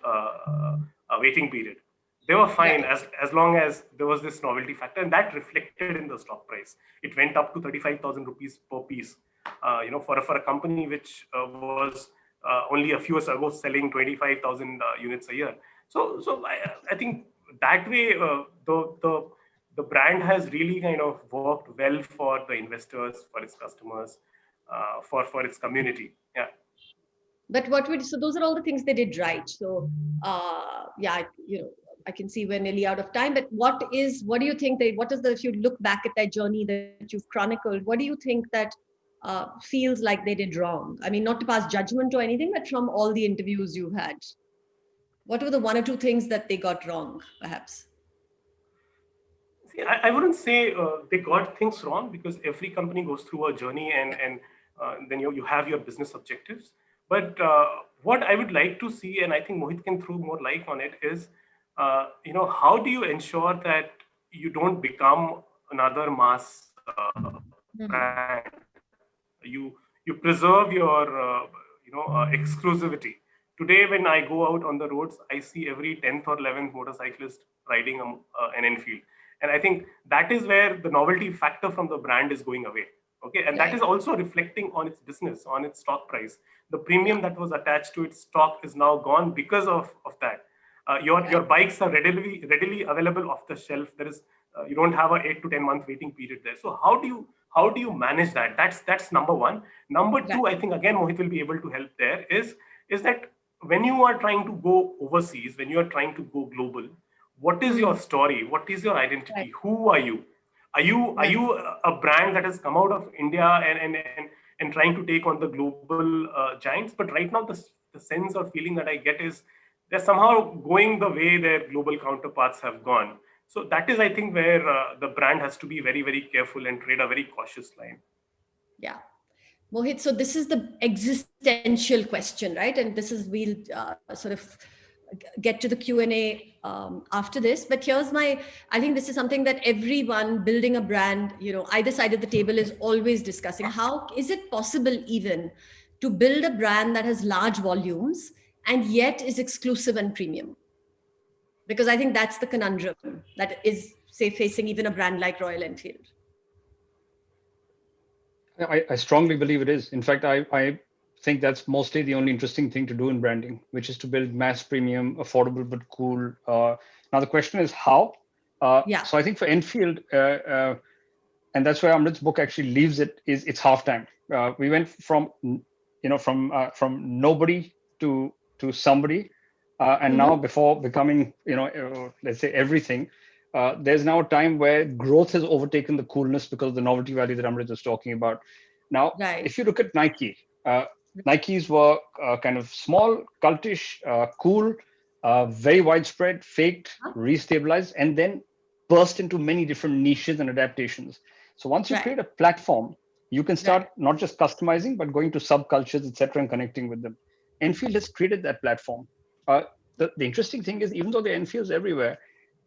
waiting period. They were fine as long as there was this novelty factor, and that reflected in the stock price. It went up to 35,000 rupees per piece. For a company which was only a few years ago selling 25,000 units a year. So I think that way the brand has really kind of worked well for the investors, for its customers, for its community. Yeah. But so those are all the things they did right. So I can see we're nearly out of time, but what do you think if you look back at that journey that you've chronicled, what do you think that feels like they did wrong? I mean, not to pass judgment or anything, but from all the interviews you've had, what were the one or two things that they got wrong, perhaps? See, I wouldn't say they got things wrong, because every company goes through a journey and then you have your business objectives. But what I would like to see, and I think Mohit can throw more light on it, is how do you ensure that you don't become another mass brand? You preserve your exclusivity. Today, when I go out on the roads, I see every 10th or 11th motorcyclist riding an Enfield, and I think that is where the novelty factor from the brand is going away. Okay, and that is also reflecting on its business, on its stock price. The premium that was attached to its stock is now gone because of that. Your bikes are readily available off the shelf. There is you don't have a 8 to 10 month waiting period there. So how do you manage that? That's number one. Number two, I think again Mohit will be able to help there, is that when you are trying to go overseas, when you are trying to go global, what is your story? What is your identity? Who are you? Are you a brand that has come out of India and trying to take on the global giants? But right now, the sense or feeling that I get is they're somehow going the way their global counterparts have gone. So that is, I think, where the brand has to be very, very careful and tread a very cautious line. Yeah. Mohit, so this is the existential question, right? And this is, we'll sort of get to the Q&A after this. But here's I think this is something that everyone building a brand, either side of the table is always discussing. How is it possible even to build a brand that has large volumes and yet is exclusive and premium? Because I think that's the conundrum that is, say, facing even a brand like Royal Enfield. I strongly believe it is. In fact, I think that's mostly the only interesting thing to do in branding, which is to build mass premium, affordable but cool. Now the question is how. So I think for Enfield, and that's where Amrit's book actually leaves it, is it's halftime. We went from nobody to somebody, and now before becoming let's say everything. There's now a time where growth has overtaken the coolness because of the novelty value that Amrit was talking about. Now, if you look at Nike, Nikes were kind of small, cultish, cool, very widespread, faked, restabilized, and then burst into many different niches and adaptations. So once you create a platform, you can start not just customizing, but going to subcultures, etc., and connecting with them. Enfield has created that platform. The interesting thing is, even though there are Enfields everywhere,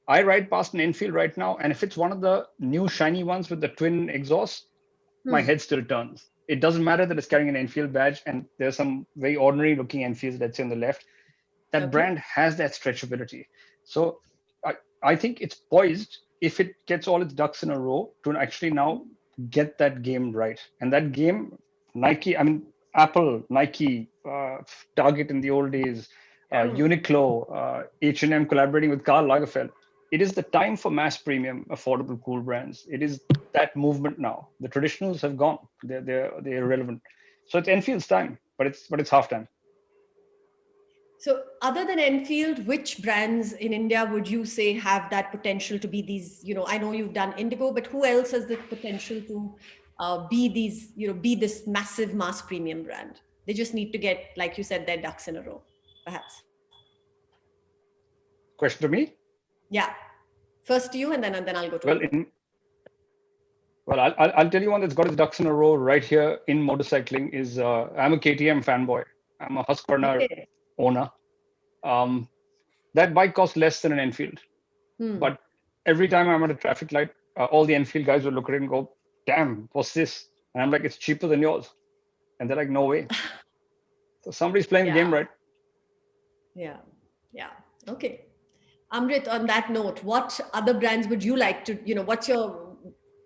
I ride past an Enfield right now, and if it's one of the new shiny ones with the twin exhaust, my head still turns. It doesn't matter that it's carrying an Enfield badge, and there's some very ordinary looking Enfields that's on the left. That brand has that stretchability. So I think it's poised, if it gets all its ducks in a row, to actually now get that game right. And that game, Nike, Apple, Nike, Target in the old days, Uniqlo, H&M collaborating with Karl Lagerfeld. It is the time for mass premium, affordable, cool brands. It is that movement now. The traditionals have gone; they're irrelevant. So it's Enfield's time, but it's halftime. So, other than Enfield, which brands in India would you say have that potential to be these? I know you've done Indigo, but who else has the potential to be these? Be this massive mass premium brand? They just need to get, like you said, their ducks in a row, perhaps. Question to me? Yeah. First to you, and then I'll go to I'll tell you one that's got its ducks in a row right here in motorcycling is I'm a KTM fanboy. I'm a Husqvarna owner. That bike costs less than an Enfield. But every time I'm at a traffic light, all the Enfield guys will look at it and go, damn, what's this? And I'm like, it's cheaper than yours. And they're like, no way. So somebody's playing the game right. Yeah. Okay. Amrit, on that note, what other brands would you like to, what's your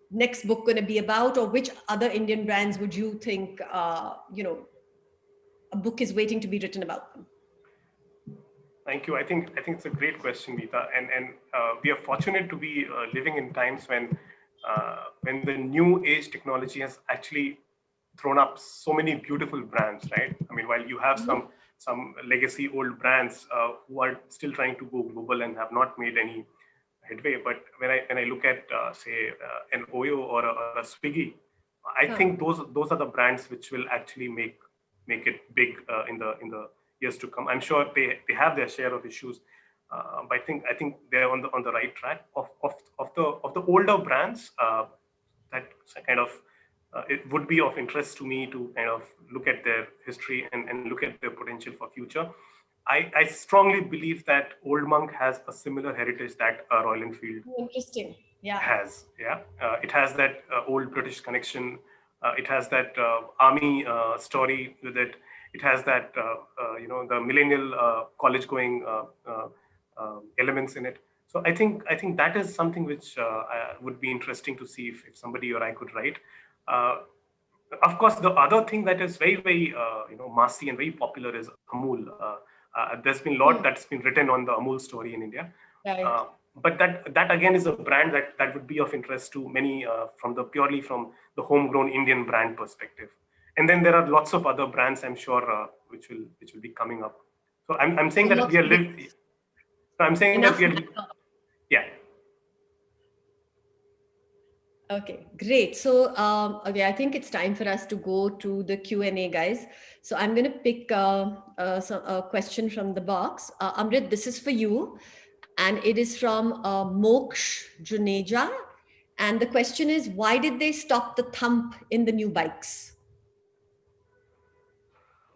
next book going to be about, or which other Indian brands would you think, a book is waiting to be written about them? Thank you. I think it's a great question, Meeta, and we are fortunate to be living in times when the new age technology has actually thrown up so many beautiful brands, right? While you have some legacy old brands who are still trying to go global and have not made any headway, but when I look at say an Oyo or a Swiggy, I think those are the brands which will actually make it big in the years to come. I'm sure they have their share of issues, but I think they're on the right track. Of the older brands, that kind of it would be of interest to me to kind of look at their history and look at their potential for future. I strongly believe that Old Monk has a similar heritage that Royal Enfield has. It has that old British connection. It has that army story with it. It has that the millennial college going elements in it. So I think that is something which would be interesting to see if somebody or I could write. Of course, the other thing that is very, very massy and very popular is Amul. There's been a lot that's been written on the Amul story in India. Right. But that again is a brand that would be of interest to many purely from the homegrown Indian brand perspective. And then there are lots of other brands, I'm sure, which will be coming up. So I'm saying that we are living. So I'm saying that we are. Yeah. Okay, great. So, okay, I think it's time for us to go to the Q&A, guys. So I'm going to pick a question from the box. Amrit, this is for you. And it is from Moksh Juneja. And the question is, why did they stop the thump in the new bikes?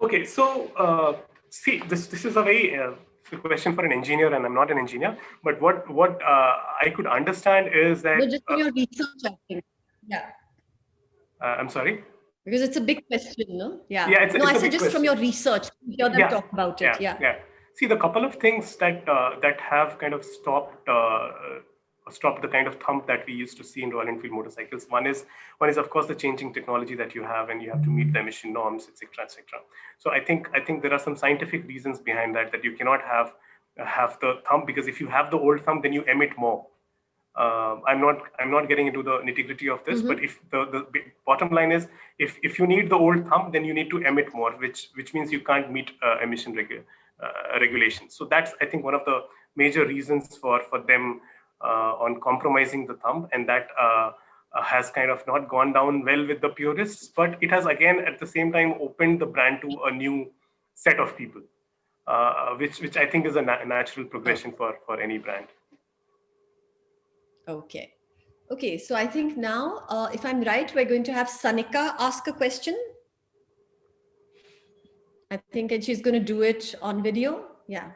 Okay, so see, this is a very a question for an engineer, and I'm not an engineer. But what I could understand is that. No, just from your research, I think. Yeah. I'm sorry. Because it's a big question, no? Yeah. Yeah, I said just question. From your research, hear them talk about it. Yeah. See, the couple of things that that have kind of stopped the kind of thump that we used to see in Royal Enfield motorcycles. One is of course the changing technology that you have, and you have to meet the emission norms, etc., etc. So I think there are some scientific reasons behind that you cannot have the thump, because if you have the old thump, then you emit more. I'm not getting into the nitty-gritty of this, but if the bottom line is, if you need the old thumb, then you need to emit more, which means you can't meet emission regulations. So that's, I think, one of the major reasons for them on compromising the thumb, and that has kind of not gone down well with the purists, but it has again at the same time opened the brand to a new set of people, which I think is a natural progression for any brand. Okay, so I think now, if I'm right, we're going to have Sanika ask a question. I think she's going to do it on video. Yeah.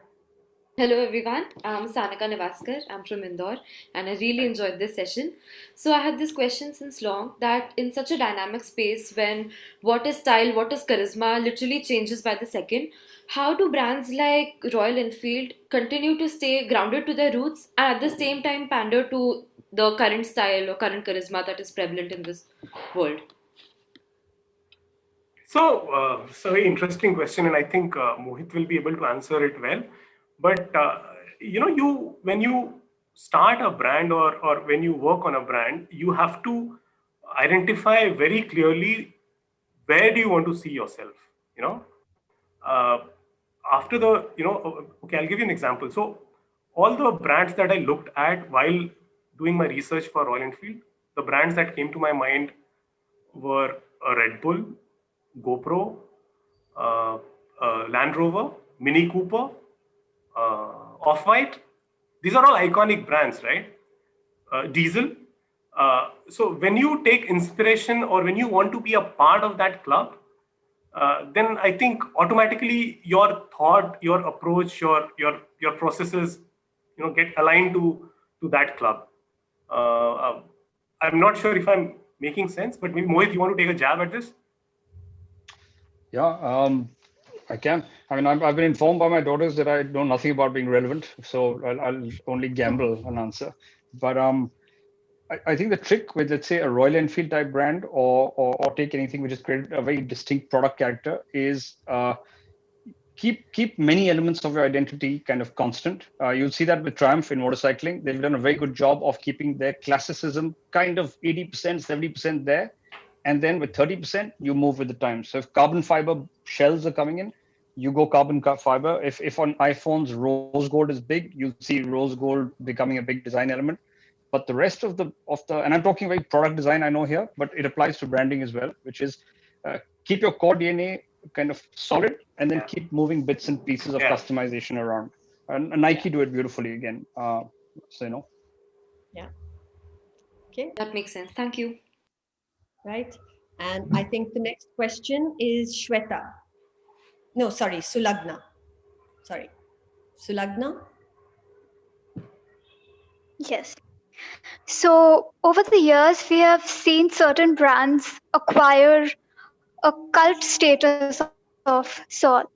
Hello everyone, I'm Sanika Nevaskar. I'm from Indore, and I really enjoyed this session. So I had this question since long, that in such a dynamic space, when what is style, what is charisma literally changes by the second, how do brands like Royal Enfield continue to stay grounded to their roots and at the same time pander to the current style or current charisma that is prevalent in this world? So, very interesting question, and I think Mohit will be able to answer it well. But when you start a brand or when you work on a brand, you have to identify very clearly where do you want to see yourself. After the okay, I'll give you an example. So all the brands that I looked at while doing my research for Royal Enfield, the brands that came to my mind were Red Bull, GoPro, Land Rover, Mini Cooper, Off-White. These are all iconic brands, right? Diesel. So when you take inspiration or when you want to be a part of that club, then I think automatically your thought, your approach, your processes, get aligned to that club. I'm not sure if I'm making sense, but maybe Mohit, you want to take a jab at this? Yeah, I can. I mean, I've been informed by my daughters that I know nothing about being relevant, so I'll only gamble an answer. But I think the trick with, let's say, a Royal Enfield type brand, or take anything which has created a very distinct product character, is keep many elements of your identity kind of constant. You'll see that with Triumph in motorcycling. They've done a very good job of keeping their classicism kind of 80%, 70% there. And then with 30%, you move with the times. So if carbon fiber shells are coming in, you go carbon fiber. If on iPhones, rose gold is big, you'll see rose gold becoming a big design element. But the rest of the, and I'm talking very product design, I know here, but it applies to branding as well, which is keep your core DNA kind of solid, and then keep moving bits and pieces of customization around. And Nike do it beautifully again. Yeah. Okay. That makes sense. Thank you. Right. And I think the next question is Shweta. No, sorry, Sulagna. Sorry. Sulagna? Yes. So over the years, we have seen certain brands acquire a cult status of sorts.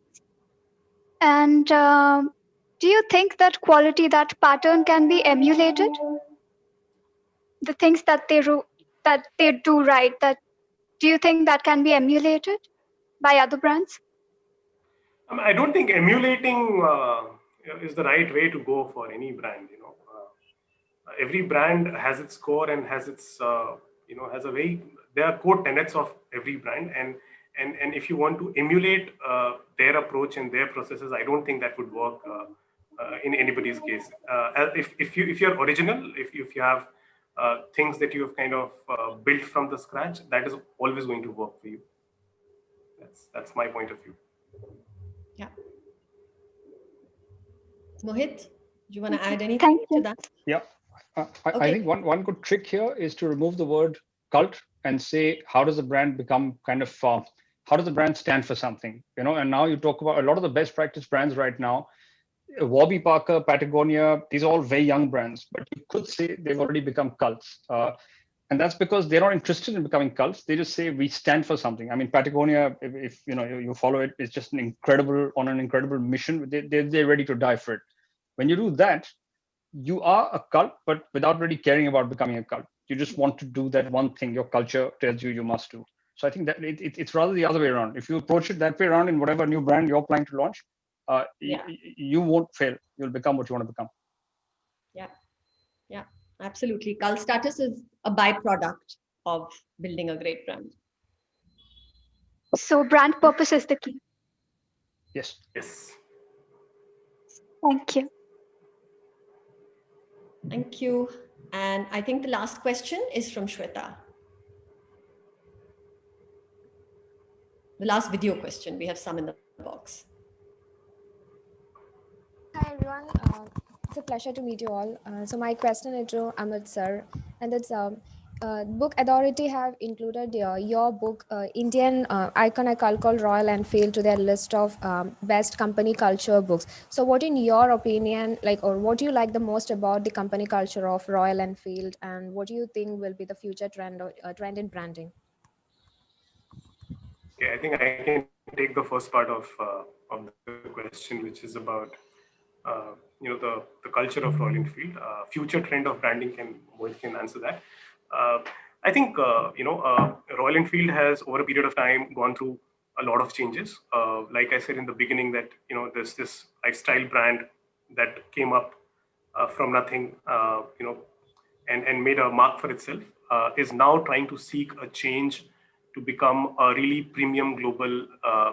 And do you think that quality, that pattern can be emulated? The things that they do right, do you think that can be emulated by other brands? I don't think emulating is the right way to go for any brand. Every brand has its core and has its has a way. There are core tenets of every brand, and if you want to emulate their approach and their processes, I don't think that would work in anybody's case. If you're original, if you have things that you have kind of built from the scratch, that is always going to work for you. That's my point of view. Yeah. Mohit, do you want to add anything to that? Yeah. I think one good trick here is to remove the word cult and say, how does the brand become kind of, how does the brand stand for something? And now you talk about a lot of the best practice brands right now. Warby Parker, Patagonia, these are all very young brands, but you could say they've already become cults. And that's because they're not interested in becoming cults. They just say we stand for something. I mean, Patagonia, if you follow it, it's just an incredible mission. They're ready to die for it. When you do that, you are a cult, but without really caring about becoming a cult. You just want to do that one thing your culture tells you must do. So I think that it's rather the other way around. If you approach it that way around in whatever new brand you're planning to launch, you won't fail. You'll become what you want to become. Yeah, absolutely. Cult status is a byproduct of building a great brand. So brand purpose is the key. Yes. Thank you. Thank you. And I think the last question is from Shweta. The last video question. We have some in the box. Hi everyone, it's a pleasure to meet you all. So my question is to Amrit sir, and it's book authority have included your book Indian iconic called Royal Enfield to their list of best company culture books. So what in your opinion, or what do you like the most about the company culture of Royal Enfield, and what do you think will be the future trend in branding? Okay, I think I can take the first part of the question, which is about the culture of Royal Enfield. Future trend of branding, Mohit can answer that. I think Royal Enfield has over a period of time gone through a lot of changes. Like I said in the beginning, that there's this lifestyle brand that came up from nothing, and made a mark for itself, is now trying to seek a change to become a really premium global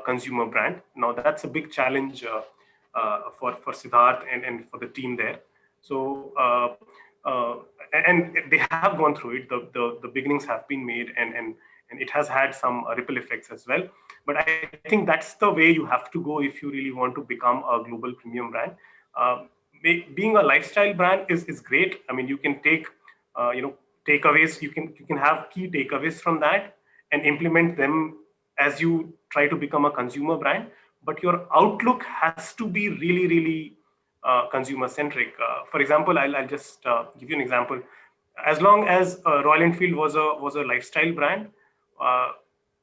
consumer brand. Now that's a big challenge for Siddharth and for the team there. So and they have gone through it. The beginnings have been made, and it has had some ripple effects as well. But I think that's the way you have to go if you really want to become a global premium brand. Being a lifestyle brand is great. I mean, you can take takeaways. You can have key takeaways from that and implement them as you try to become a consumer brand. But your outlook has to be really, really consumer centric. For example, I'll just give you an example. As long as Royal Enfield was a lifestyle brand,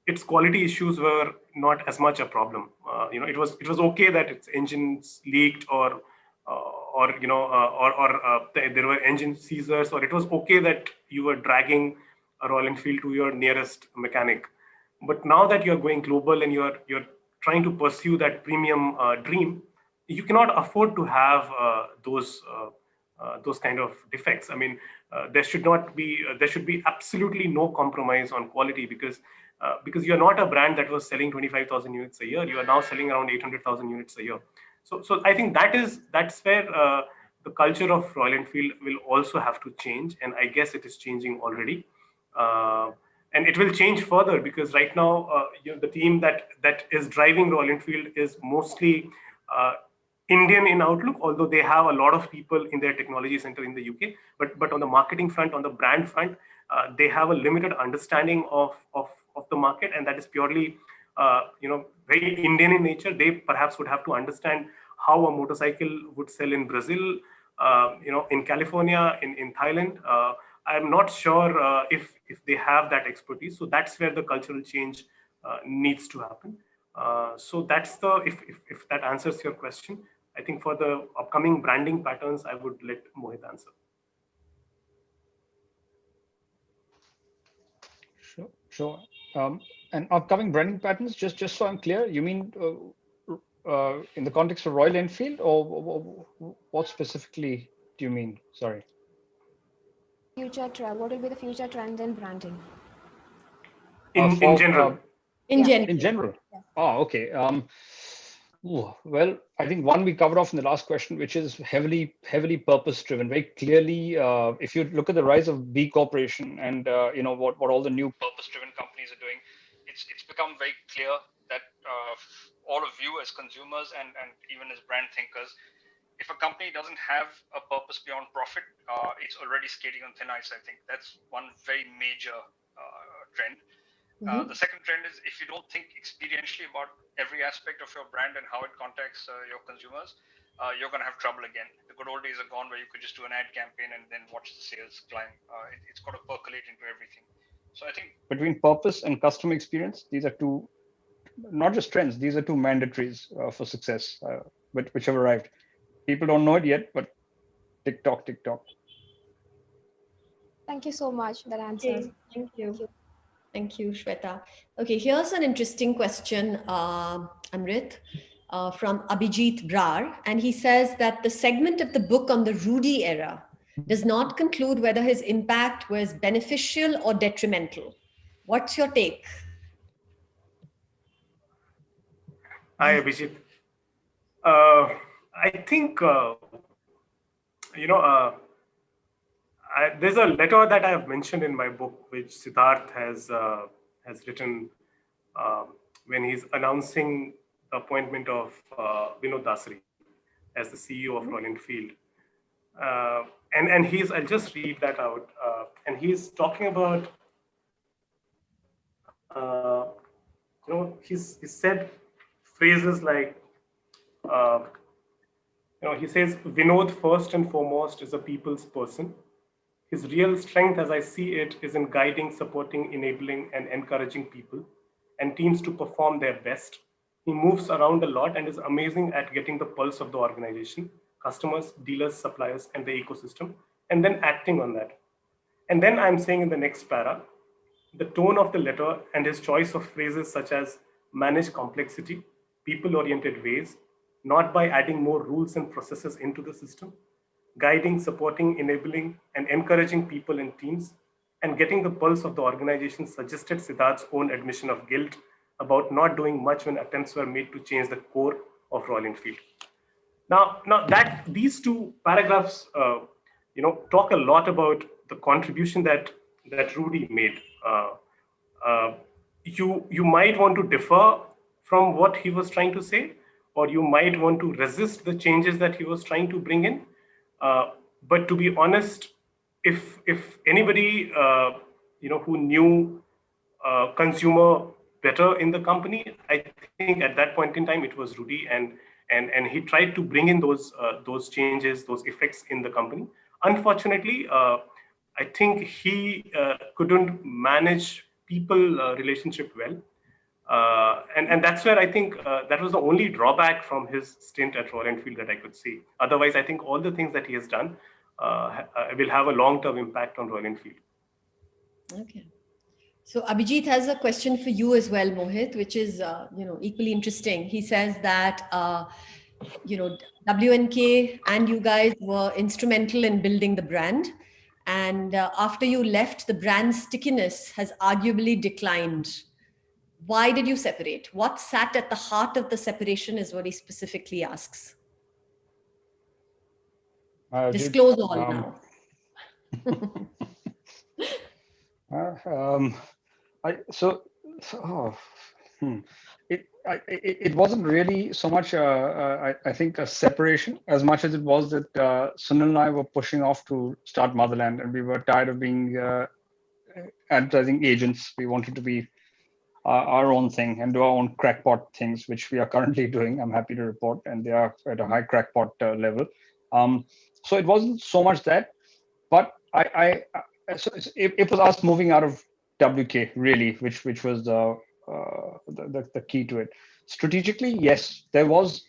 its quality issues were not as much a problem. It was okay that its engines leaked, or there were engine seizures, or it was okay that you were dragging a Royal Enfield to your nearest mechanic. But now that you're going global and you're trying to pursue that premium dream, you cannot afford to have those kind of defects. I mean, there should be absolutely no compromise on quality, because you're not a brand that was selling 25,000 units a year. You are now selling around 800,000 units a year. So I think that's where the culture of Royal Enfield will also have to change, and I guess it is changing already. And it will change further, because right now the team that is driving Royal Enfield is mostly Indian in outlook, although they have a lot of people in their technology center in the UK. But on the marketing front, on the brand front, they have a limited understanding of the market, and that is purely very Indian in nature. They perhaps would have to understand how a motorcycle would sell in Brazil, in California, in Thailand. I'm not sure if they have that expertise. So that's where the cultural change needs to happen. So that's if that answers your question. I think for the upcoming branding patterns, I would let Mohit answer. Sure. And upcoming branding patterns, just so I'm clear, you mean in the context of Royal Enfield, or what specifically do you mean? Sorry. Future trend. What will be the future trend in branding? In general. In general. Yeah. Oh, okay. Well, I think one we covered off in the last question, which is heavily purpose driven. Very clearly, if you look at the rise of B Corporation and what all the new purpose driven companies are doing, it's become very clear that all of you as consumers and even as brand thinkers, if a company doesn't have a purpose beyond profit, it's already skating on thin ice. I think that's one very major trend. The second trend is, if you don't think experientially about every aspect of your brand and how it contacts your consumers, you're going to have trouble again. The good old days are gone where you could just do an ad campaign and then watch the sales climb. It's got to percolate into everything. So I think between purpose and customer experience, these are two, not just trends, these are two mandatories for success, which have arrived. People don't know it yet, but TikTok. Thank you so much for that answer. Okay, thank you. Thank you, Shweta. Okay, here's an interesting question, Amrit, from Abhijit Bhaduri. And he says that the segment of the book on the Rudy era does not conclude whether his impact was beneficial or detrimental. What's your take? Hi, Abhijit. I think, there's a letter that I have mentioned in my book, which Siddharth has written when he's announcing the appointment of Vinod Dasari as the CEO of Royal Enfield. And I'll just read that out. And he's talking about, he's said phrases like, he says, Vinod first and foremost is a people's person. His real strength, as I see it, is in guiding, supporting, enabling, and encouraging people and teams to perform their best. He moves around a lot and is amazing at getting the pulse of the organization, customers, dealers, suppliers, and the ecosystem, and then acting on that. And then I'm saying in the next para, the tone of the letter and his choice of phrases such as manage complexity, people-oriented ways, not by adding more rules and processes into the system, guiding, supporting, enabling, and encouraging people and teams, and getting the pulse of the organization suggested Siddharth's own admission of guilt about not doing much when attempts were made to change the core of Royal Enfield. Now that these two paragraphs, talk a lot about the contribution that Rudy made. You might want to differ from what he was trying to say, or you might want to resist the changes that he was trying to bring in. But to be honest, if anybody who knew consumer better in the company, I think at that point in time it was Rudy, and he tried to bring in those changes, those effects in the company. Unfortunately, I think he couldn't manage people relationship well. And that's where I think that was the only drawback from his stint at Royal Enfield that I could see. Otherwise, I think all the things that he has done will have a long-term impact on Royal Enfield. Okay. So Abhijit has a question for you as well, Mohit, which is equally interesting. He says that WNK and you guys were instrumental in building the brand, and after you left, the brand's stickiness has arguably declined. Why did you separate? What sat at the heart of the separation is what he specifically asks. Disclose all now. It wasn't really so much, I think, a separation as much as it was that Sunil and I were pushing off to start Motherland, and we were tired of being advertising agents. We wanted to be our own thing and do our own crackpot things, which we are currently doing, I'm happy to report, and they are at a high crackpot level. So it wasn't so much that, but it was us moving out of WK really, which was the key to it. Strategically, yes, there was,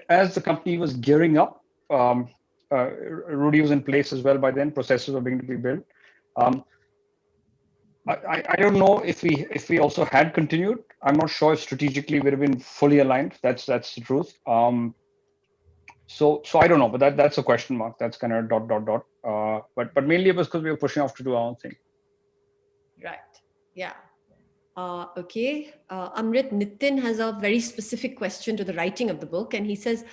as the company was gearing up, Rudy was in place as well by then, processes were beginning to be built. I don't know if we also had continued. I'm not sure if strategically we'd have been fully aligned. That's the truth. So I don't know, but that's a question mark. That's kind of ... But mainly it was because we were pushing off to do our own thing. Right. Yeah. Okay. Amrit, Nitin has a very specific question to the writing of the book, and he says,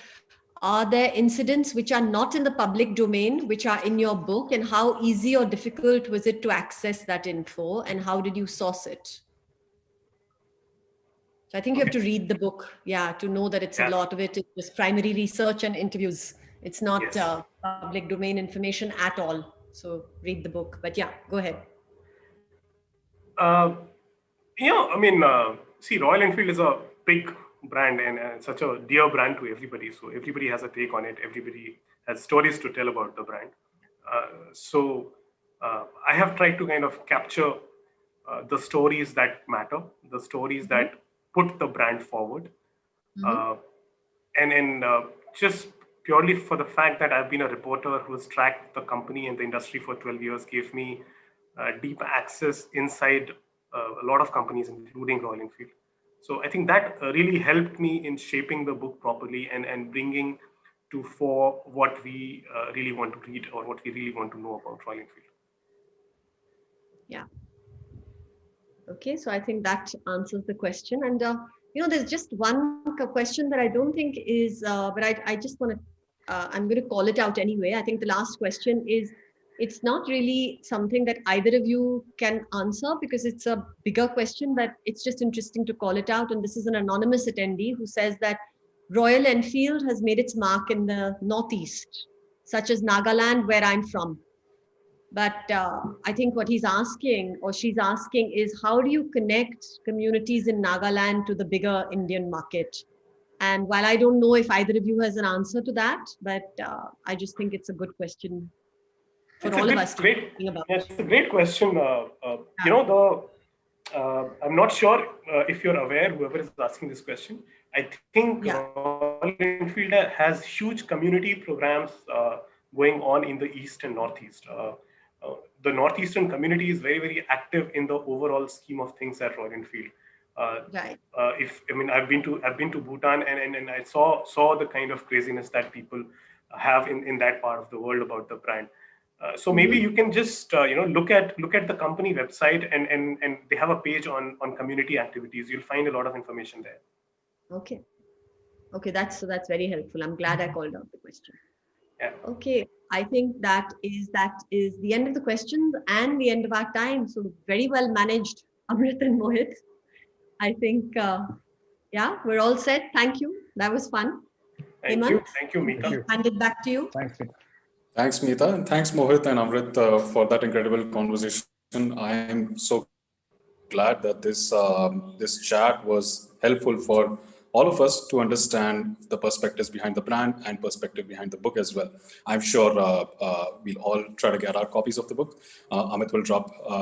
are there incidents which are not in the public domain, which are in your book, and how easy or difficult was it to access that info, and how did you source it? So I think you have to read the book, to know that it's a lot of it is just primary research and interviews. It's not public domain information at all. So read the book, but go ahead. See, Royal Enfield is a big brand and such a dear brand to everybody. So everybody has a take on it. Everybody has stories to tell about the brand. I have tried to kind of capture the stories that matter, the stories that put the brand forward. And just purely for the fact that I've been a reporter who has tracked the company and the industry for 12 years gave me deep access inside a lot of companies, including Royal Enfield. So I think that really helped me in shaping the book properly and bringing to fore what we really want to read or what we really want to know about Royal Enfield. Yeah. Okay, so I think that answers the question. And there's just one question that I don't think is, but I just want to, I'm going to call it out anyway. I think the last question is, it's not really something that either of you can answer because it's a bigger question, but it's just interesting to call it out. And this is an anonymous attendee who says that Royal Enfield has made its mark in the Northeast, such as Nagaland, where I'm from. But I think what he's asking or she's asking is, how do you connect communities in Nagaland to the bigger Indian market? And while I don't know if either of you has an answer to that, but I just think it's a good question for all of us to think about. It's a great question. I'm not sure if you're aware, whoever is asking this question. I think Royal Enfield has huge community programs going on in the East and Northeast. The Northeastern community is very, very active in the overall scheme of things at Royal Enfield. Right. I've been to Bhutan and I saw the kind of craziness that people have in that part of the world about the brand. So maybe you can just look at the company website and they have a page on community activities. You'll find a lot of information there. Okay. Okay, that's very helpful. I'm glad I called out the question. Yeah. Okay, I think that is the end of the questions and the end of our time. So very well managed, Amrit and Mohit. I think, we're all set. Thank you. That was fun. Thank you, Meeta. Hand it back to you. Thanks, Meeta. Thanks, Meeta, and thanks, Mohit and Amrit, for that incredible conversation. I am so glad that this chat was helpful for all of us to understand the perspectives behind the brand and perspective behind the book as well. I'm sure we'll all try to get our copies of the book. Amit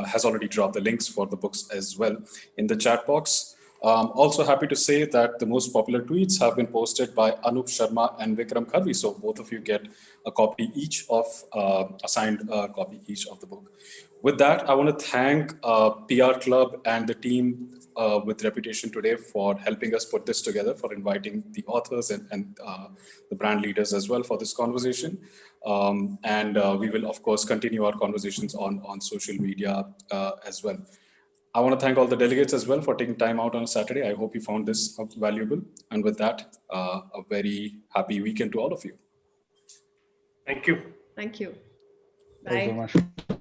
has already dropped the links for the books as well in the chat box. Also happy to say that the most popular tweets have been posted by Anup Sharma and Vikram Kharvi. So both of you get a copy each of, a signed copy each of the book. With that, I want to thank PR Club and the team with Reputation today for helping us put this together, for inviting the authors and the brand leaders as well for this conversation. We will, of course, continue our conversations on social media as well. I want to thank all the delegates as well for taking time out on a Saturday. I hope you found this valuable. And with that, a very happy weekend to all of you. Thank you. Thank you. Thank you so much.